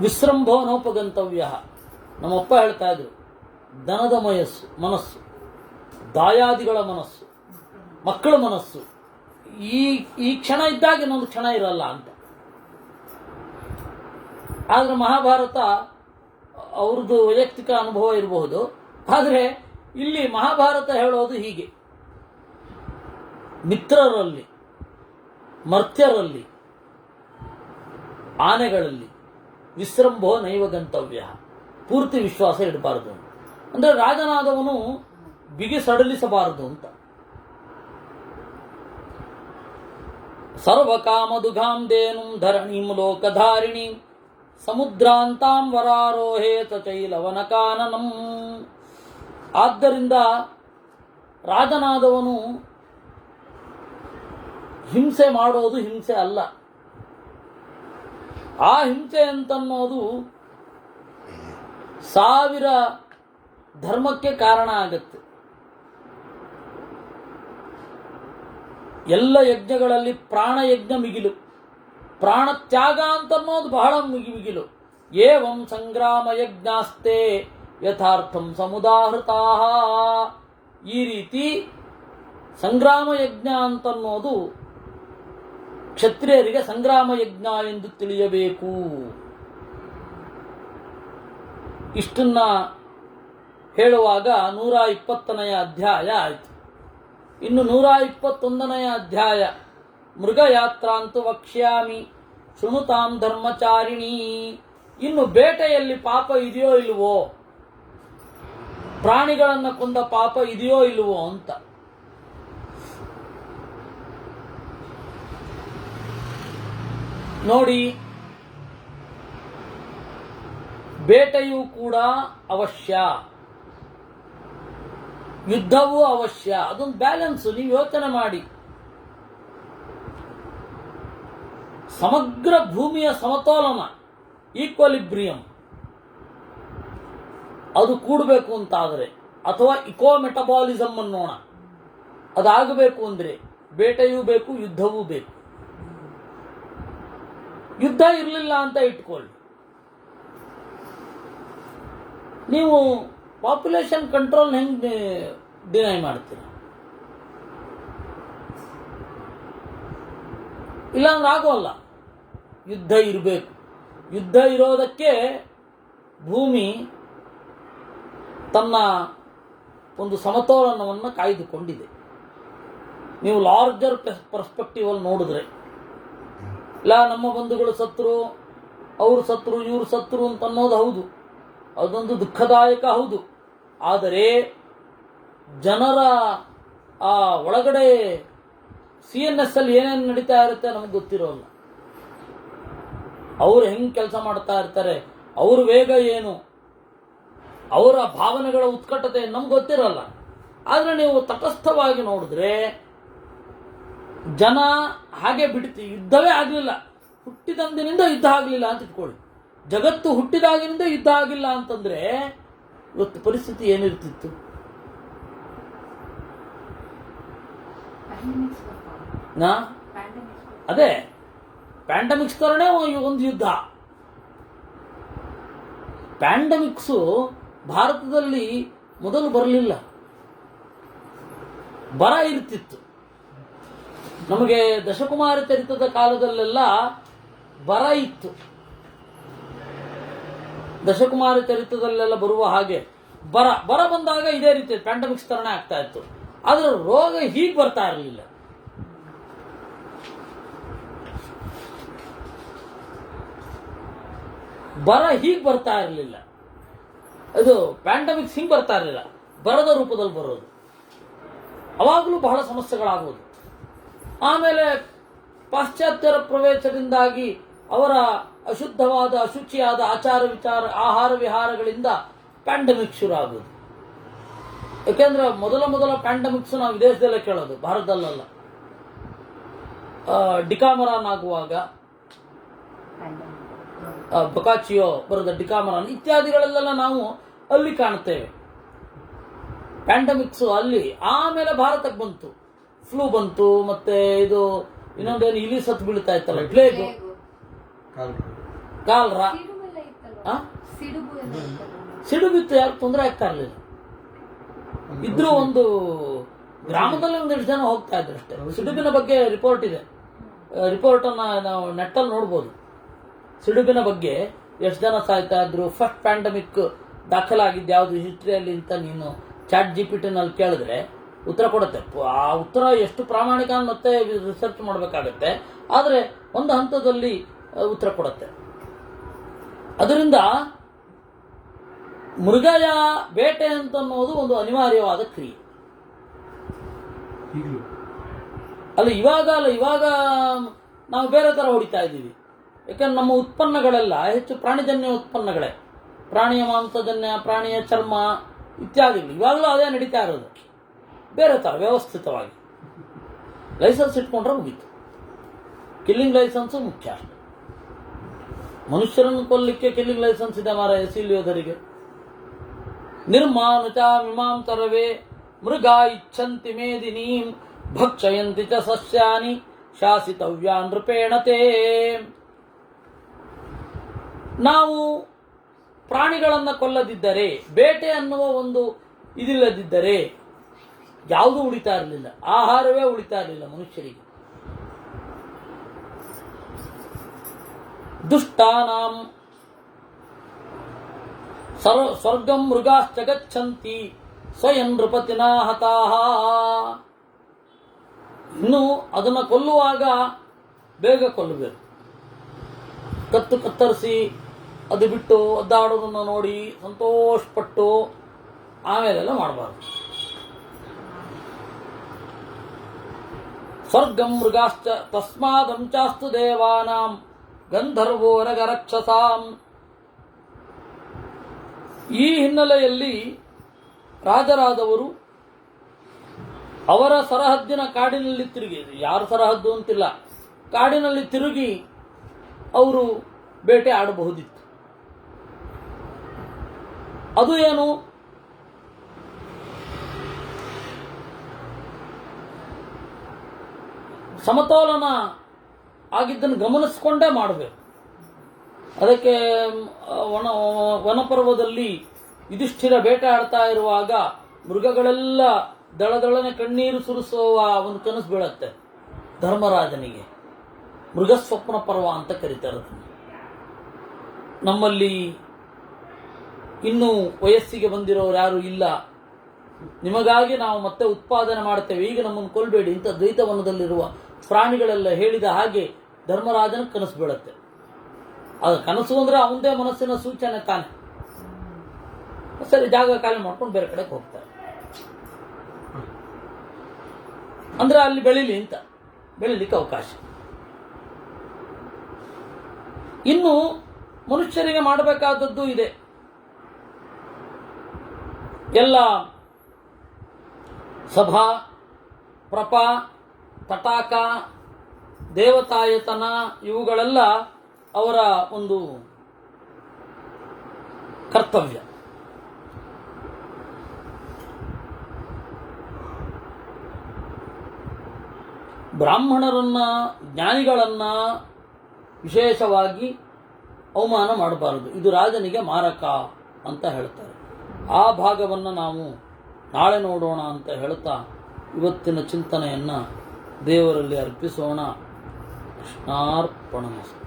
Speaker 1: ವಿಸೃಂಭೋನೋಪಗಂತವ್ಯ. ನಮ್ಮಪ್ಪ ಹೇಳ್ತಾ ಇದ್ರು, ದನದ ಮನಸ್ಸು, ದಾಯಾದಿಗಳ ಮನಸ್ಸು, ಮಕ್ಕಳ ಮನಸ್ಸು ಈ ಕ್ಷಣ ಇದ್ದಾಗ ಇನ್ನೊಂದು ಕ್ಷಣ ಇರಲ್ಲ ಅಂತ. ಆದ್ರೆ ಮಹಾಭಾರತ ಅವ್ರದ್ದು ವೈಯಕ್ತಿಕ ಅನುಭವ ಇರಬಹುದು. ಆದರೆ ಇಲ್ಲಿ ಮಹಾಭಾರತ ಹೇಳೋದು ಹೀಗೆ: ಮಿತ್ರರಲ್ಲಿ, ಮರ್ತ್ಯರಲ್ಲಿ, ಆನೆಗಳಲ್ಲಿ ವಿಸೃಂಭೋ ನೈವ ಗಂತವ್ಯ, ಪೂರ್ತಿ ವಿಶ್ವಾಸ ಇಡಬಾರದು. ಅಂದ್ರೆ ರಾಜನಾದವನು ಬಿಗಿ ಸಡಲಿಸಬಾರದು ಅಂತ. ಸರ್ವಕಾಮದುಘಾಂ ದೇನುಂ ಧರಣೀಂ ಲೋಕಧಾರಿಣಿ ಸಮುದ್ರಾಂತಾಂ ವರಾರೋಹೇತ ಚೈಲವನಕಾನನಂ. ಆದ್ದರಿಂದ ರಾಜನಾದವನು ಹಿಂಸೆ ಮಾಡೋದು ಹಿಂಸೆ ಅಲ್ಲ. ಆ ಹಿಂಸೆ ಅಂತನ್ನೋದು 1000 ಧರ್ಮಕ್ಕೆ ಕಾರಣ ಆಗತ್ತೆ. ಎಲ್ಲ ಯಜ್ಞಗಳಲ್ಲಿ ಪ್ರಾಣಯಜ್ಞ ಮಿಗಿಲು, ಪ್ರಾಣ ತ್ಯಾಗ ಅಂತನ್ನೋದು ಬಹಳ ಮಿಗಿಲು. ಏವಂ ಸಂಗ್ರಾಮ ಯಜ್ಞಾಸ್ತೆ ಯಥಾರ್ಥಂ ಸಮುದಾಹೃತಾ. ಈ ರೀತಿ ಸಂಗ್ರಾಮ ಯಜ್ಞ ಅಂತನ್ನೋದು ಕ್ಷತ್ರಿಯರಿಗೆ ಸಂಗ್ರಾಮ ಯಜ್ಞ ಎಂದು ತಿಳಿಯಬೇಕು. ಇಷ್ಟನ್ನ ಹೇಳುವಾಗ 120ನೇ ಅಧ್ಯಾಯ ಆಯಿತು. ಇನ್ನು 121ನೇ ಅಧ್ಯಾಯ ಮೃಗಯಾತ್ರಾಂತು ವಕ್ಷ್ಯಾಮಿ ಶೃಣುತಾಂ ಧರ್ಮಚಾರಿಣಿ. ಇನ್ನು ಬೇಟೆಯಲ್ಲಿ ಪಾಪ ಇದೆಯೋ ಇಲ್ವೋ, ಪ್ರಾಣಿಗಳನ್ನು ಕೊಂದ ಪಾಪ ಇದೆಯೋ ಇಲ್ವೋ ಅಂತ. ನೋಡಿ, ಬೇಟೆಯೂ ಕೂಡ ಅವಶ್ಯ, ಯುದ್ಧವೂ ಅವಶ್ಯ. ಅದೊಂದು ಬ್ಯಾಲೆನ್ಸ್. ನೀವು ಯೋಚನೆ ಮಾಡಿ, ಸಮಗ್ರ ಭೂಮಿಯ ಸಮತೋಲನ, ಈಕ್ವಲಿಬ್ರಿಯಂ, ಅದು ಕೂಡಬೇಕು ಅಂತಾದರೆ, ಅಥವಾ ಇಕೋ ಮೆಟಬಾಲಿಸಮ್ ಅನ್ನೋಣ, ಅದಾಗಬೇಕು ಅಂದರೆ ಬೇಟೆಯೂ ಬೇಕು, ಯುದ್ಧವೂ ಬೇಕು. ಯುದ್ಧ ಇರಲಿಲ್ಲ ಅಂತ ಇಟ್ಕೊಳ್ಳಿ, ನೀವು ಪಾಪ್ಯುಲೇಷನ್ ಕಂಟ್ರೋಲ್ ಹೆಂಗೆ ಡಿನೈ ಮಾಡ್ತೀರ? ಇಲ್ಲಾಂದ್ರೆ ಆಗೋಲ್ಲ. ಯುದ್ಧ ಇರಬೇಕು. ಯುದ್ಧ ಇರೋದಕ್ಕೆ ಭೂಮಿ ತನ್ನ ಒಂದು ಸಮತೋಲನವನ್ನು ಕಾಯ್ದುಕೊಂಡಿದೆ. ನೀವು ಲಾರ್ಜರ್ ಪರ್ಸ್ಪೆಕ್ಟಿವ್ ಅಲ್ಲಿ ನೋಡಿದ್ರೆ, ಇಲ್ಲ ನಮ್ಮ ಬಂಧುಗಳು ಸತ್ರು, ಅವರು ಸತ್ರು, ಇವರು ಸತ್ರು ಅಂತ ಅನ್ನೋದು ಹೌದು, ಅದೊಂದು ದುಃಖದಾಯಕ ಹೌದು. ಆದರೆ ಜನರ ಆ ಒಳಗಡೆ CNS ಅಲ್ಲಿ ಏನೇನು ನಡೀತಾ ಇರುತ್ತೆ ನಮ್ಗೆ ಗೊತ್ತಿರೋಲ್ಲ. ಅವರು ಹೆಂಗೆ ಕೆಲಸ ಮಾಡ್ತಾ ಇರ್ತಾರೆ, ಅವ್ರ ವೇಗ ಏನು, ಅವರ ಭಾವನೆಗಳ ಉತ್ಕಟತೆ ನಮ್ಗೆ ಗೊತ್ತಿರಲ್ಲ. ಆದರೆ ನೀವು ತಟಸ್ಥವಾಗಿ ನೋಡಿದ್ರೆ ಜನ ಹಾಗೆ ಬಿಡ್ತಿ. ಯುದ್ಧವೇ ಆಗಲಿಲ್ಲ, ಹುಟ್ಟಿದಂದಿನಿಂದ ಯುದ್ಧ ಆಗಲಿಲ್ಲ ಅಂತ ಇಟ್ಕೊಳ್ಳಿ. ಜಗತ್ತು ಹುಟ್ಟಿದಾಗಿನಿಂದ ಯುದ್ಧ ಆಗಿಲ್ಲ ಅಂತಂದ್ರೆ ಇವತ್ತು ಪರಿಸ್ಥಿತಿ ಏನಿರ್ತಿತ್ತು? ಅದೇ ಪ್ಯಾಂಡಮಿಕ್ಸ್ ತರನೇ ಒಂದು ಯುದ್ಧ. ಪ್ಯಾಂಡಮಿಕ್ಸು ಭಾರತದಲ್ಲಿ ಮೊದಲು ಬರಲಿಲ್ಲ, ಬರ ಇರ್ತಿತ್ತು. ನಮಗೆ ದಶಕುಮಾರ ಚರಿತ್ರದ ಕಾಲದಲ್ಲೆಲ್ಲ ಬರ ಇತ್ತು. ದಶಕುಮಾರ ಚರಿತ್ರದಲ್ಲೆಲ್ಲ ಬರುವ ಹಾಗೆ ಬರ ಬಂದಾಗ ಇದೇ ರೀತಿ ಪ್ಯಾಂಡಮಿಕ್ಸ್ ತರನೇ ಆಗ್ತಾ ಇತ್ತು. ಆದ್ರೆ ರೋಗ ಹೀಗೆ ಬರ್ತಾ ಇರಲಿಲ್ಲ. ಬರ ಹೀಗೆ ಬರ್ತಾ ಇರಲಿಲ್ಲ. ಇದು ಪ್ಯಾಂಡಮಿಕ್ಸ್ ಹಿಂಗೆ ಬರ್ತಾ ಇರಲಿಲ್ಲ, ಬರದ ರೂಪದಲ್ಲಿ ಬರೋದು. ಅವಾಗಲೂ ಬಹಳ ಸಮಸ್ಯೆಗಳಾಗುವುದು. ಆಮೇಲೆ ಪಾಶ್ಚಾತ್ಯರ ಪ್ರವೇಶದಿಂದಾಗಿ ಅವರ ಅಶುದ್ಧವಾದ ಅಶುಚಿಯಾದ ಆಚಾರ ವಿಚಾರ ಆಹಾರ ವಿಹಾರಗಳಿಂದ ಪ್ಯಾಂಡಮಿಕ್ ಶುರು ಆಗುವುದು. ಯಾಕೆಂದ್ರೆ ಮೊದಲ ಪ್ಯಾಂಡಮಿಕ್ಸ್ ನಾವು ವಿದೇಶದಲ್ಲೇ ಕೇಳೋದು, ಭಾರತದಲ್ಲ. ಡಿಕಾಮರಾನ್ ಆಗುವಾಗ, ಬೊಕಾಚಿಯೋ ಬರೆದ ಡಿಕಾಮರಾನ್ ಇತ್ಯಾದಿಗಳಲ್ಲೆಲ್ಲ ನಾವು ಅಲ್ಲಿ ಕಾಣುತ್ತೇವೆ ಪ್ಯಾಂಡಮಿಕ್ಸ್ ಅಲ್ಲಿ. ಆಮೇಲೆ ಭಾರತಕ್ಕೆ ಬಂತು, ಫ್ಲೂ ಬಂತು, ಮತ್ತೆ ಇದು ಇನ್ನೊಂದೇನು ಇಲಿ ಸತ್ತು ಬೀಳ್ತಾ ಇತ್ತಲ್ಲ, ಪ್ಲೇಗು, ಕಾಲ್ರ, ಸಿಡುಬಿತ್ತು. ಯಾರು ತೊಂದರೆ ಆಗ್ತಾ ಇರಲಿಲ್ಲ. ಇದ್ರೂ ಒಂದು ಗ್ರಾಮದಲ್ಲಿ ಒಂದೆರಡು ಜನ ಹೋಗ್ತಾ ಇದ್ರು ಅಷ್ಟೇ. ಸಿಡುಬಿನ ಬಗ್ಗೆ ರಿಪೋರ್ಟ್ ಇದೆ, ರಿಪೋರ್ಟ್ ಅನ್ನ ನಾವು ನೆಟ್ಟಲ್ಲಿ ನೋಡ್ಬೋದು. ಸಿಡುಬಿನ ಬಗ್ಗೆ ಎಷ್ಟು ಜನ ಸಾಯ್ತಾ ಇದ್ರು, ಫಸ್ಟ್ ಪ್ಯಾಂಡಮಿಕ್ ದಾಖಲಾಗಿದ್ದು ಯಾವುದು ಹಿಸ್ಟ್ರಿಯಲ್ಲಿ ಅಂತ ನೀನು ಚಾಟ್ GPT ನಲ್ಲಿ ಕೇಳಿದ್ರೆ ಉತ್ತರ ಕೊಡುತ್ತೆ. ಆ ಉತ್ತರ ಎಷ್ಟು ಪ್ರಾಮಾಣಿಕ ಮತ್ತೆ ರಿಸರ್ಚ್ ಮಾಡಬೇಕಾಗತ್ತೆ, ಆದರೆ ಒಂದು ಹಂತದಲ್ಲಿ ಉತ್ತರ ಕೊಡುತ್ತೆ. ಅದರಿಂದ ಮೃಗಯ ಬೇಟೆ ಅಂತ ಅನ್ನೋದು ಒಂದು ಅನಿವಾರ್ಯವಾದ ಕ್ರಿಯೆ. ಇವಾಗ ನಾವು ಬೇರೆ ತರ ಹೊಡಿತಾ ಇದ್ದೀವಿ. ಯಾಕಂದ್ರೆ ನಮ್ಮ ಉತ್ಪನ್ನಗಳೆಲ್ಲ ಹೆಚ್ಚು ಪ್ರಾಣಿಜನ್ಯ ಉತ್ಪನ್ನಗಳೇ, ಪ್ರಾಣಿಯ ಮಾಂಸಜನ್ಯ, ಪ್ರಾಣಿಯ ಚರ್ಮ ಇತ್ಯಾದಿಗಳು. ಇವಾಗಲೂ ಅದೇ ನಡೀತಾ ಇರೋದು, ಬೇರೆ ತರ ವ್ಯವಸ್ಥಿತವಾಗಿ. ಲೈಸೆನ್ಸ್ ಇಟ್ಕೊಂಡ್ರೆ ಮುಗೀತು. ಕಿಲ್ಲಿಂಗ್ ಲೈಸೆನ್ಸು ಮುಖ್ಯ ಅಷ್ಟೆ. ಮನುಷ್ಯರನ್ನು ಕೊಲ್ಲಿಕ್ಕೆ ಕಿಲ್ಲಿಂಗ್ ಲೈಸೆನ್ಸ್ ಇದೆ ಮಾರ ಎಸಿಲಿಯೋದರಿಗೆ. ನಿರ್ಮಾನುಚ ಮಿಮಾಂ ತರವೇ ಮೃಗ ಇಚ್ಛಂತಿ ಮೇದಿನೀಂ ಭಕ್ಷಯಂತಿ ಚ ಸಸ್ಯಾನಿ ಶಾಸಿತವ್ಯಾ ನೃಪೇಣತೆ. ನಾವು ಪ್ರಾಣಿಗಳನ್ನು ಕೊಲ್ಲದಿದ್ದರೆ, ಬೇಟೆ ಅನ್ನುವ ಒಂದು ಇದಿಲ್ಲದಿದ್ದರೆ ಯಾವುದೂ ಉಳಿತಾ ಇರಲಿಲ್ಲ, ಆಹಾರವೇ ಉಳಿತಾ ಇರಲಿಲ್ಲ ಮನುಷ್ಯರಿಗೆ. ದುಷ್ಟಾನಾಂ ಸ್ವರ್ಗಂ ಮೃಗಾಶ್ಚ ಗಚ್ಚಂತಿ ಸ್ವಯಂ ನೃಪತಿನಾ ಹತಾಹ. ಇನ್ನು ಅದನ್ನು ಕೊಲ್ಲುವಾಗ ಬೇಗ ಕೊಲ್ಲಬೇಕು. ಕತ್ತರಿಸಿ ಅದು ಬಿಟ್ಟು ಒದ್ದಾಡೋದನ್ನು ನೋಡಿ ಸಂತೋಷಪಟ್ಟು ಆಮೇಲೆಲ್ಲ ಮಾಡಬಾರ್ದು. ಸ್ವರ್ಗಂ ಮೃಗಾಶ್ಚ ತಸ್ಮಾದಂಚಾಸ್ತು ದೇವಾನಾಂ ಗಂಧರ್ವೋರಗ ರಕ್ಷಸಾಂ. ಈ ಹಿನ್ನೆಲೆಯಲ್ಲಿ ರಾಜರಾದವರು ಅವರ ಸರಹದ್ದಿನ ಕಾಡಿನಲ್ಲಿ ತಿರುಗಿ, ಯಾರ ಸರಹದ್ದು ಅಂತಿಲ್ಲ, ಕಾಡಿನಲ್ಲಿ ತಿರುಗಿ ಅವರು ಬೇಟೆ ಆಡಬಹುದಿತ್ತು. ಅದು ಏನು, ಸಮತೋಲನ ಆಗಿದ್ದನ್ನು ಗಮನಿಸಿಕೊಂಡೇ ಮಾಡಬೇಕು. ಅದಕ್ಕೆ ವನಪರ್ವದಲ್ಲಿ ಯುಧಿಷ್ಠಿರ ಬೇಟೆ ಆಡ್ತಾ ಇರುವಾಗ ಮೃಗಗಳೆಲ್ಲ ದಳದಳನೆ ಕಣ್ಣೀರು ಸುರಿಸುವ ಒಂದು ಕನಸು ಬೀಳತ್ತೆ ಧರ್ಮರಾಜನಿಗೆ. ಮೃಗಸ್ವಪ್ನ ಪರ್ವ ಅಂತ ಕರೀತಾರೆ ಅದನ್ನು. ನಮ್ಮಲ್ಲಿ ಇನ್ನೂ ವಯಸ್ಸಿಗೆ ಬಂದಿರೋರು ಯಾರು ಇಲ್ಲ, ನಿಮಗಾಗಿ ನಾವು ಮತ್ತೆ ಉತ್ಪಾದನೆ ಮಾಡ್ತೇವೆ, ಈಗ ನಮ್ಮನ್ನು ಕೊಲ್ಬೇಡಿ ಅಂತ ದ್ವೈತವನದಲ್ಲಿರುವ ಪ್ರಾಣಿಗಳೆಲ್ಲ ಹೇಳಿದ ಹಾಗೆ ಧರ್ಮರಾಜನ ಕನಸು ಬೀಳುತ್ತೆ. ಅದು ಕನಸು ಅಂದ್ರೆ ಅವನದೇ ಮನಸ್ಸಿನ ಸೂಚನೆ ತಾನೆ. ಸರಿ, ಜಾಗ ಖಾಲಿ ಮಾಡ್ಕೊಂಡು ಬೇರೆ ಕಡೆಗೆ ಹೋಗ್ತಾರೆ. ಅಂದ್ರೆ ಅಲ್ಲಿ ಬೆಳಿಲಿಕ್ಕೆ ಅವಕಾಶ. ಇನ್ನು ಮನುಷ್ಯರಿಗೆ ಮಾಡಬೇಕಾದದ್ದು ಇದೆ. ಎಲ್ಲ ಸಭಾ, ಪ್ರಪ, ತಟಾಕ, ದೇವತಾಯತನ ಇವುಗಳೆಲ್ಲ ಅವರ ಒಂದು ಕರ್ತವ್ಯ. ಬ್ರಾಹ್ಮಣರನ್ನ, ಜ್ಞಾನಿಗಳನ್ನ ವಿಶೇಷವಾಗಿ ಅವಮಾನ ಮಾಡಬಾರದು. ಇದು ರಾಜನಿಗೆ ಮಾರಕ ಅಂತ ಹೇಳ್ತಾರೆ. ಆ ಭಾಗವನ್ನು ನಾವು ನಾಳೆ ನೋಡೋಣ ಅಂತ ಹೇಳ್ತಾ ಇವತ್ತಿನ ಚಿಂತನೆಯನ್ನು ದೇವರಲ್ಲಿ ಅರ್ಪಿಸೋಣ. ಕೃಷ್ಣಾರ್ಪಣಮಸ್ತು.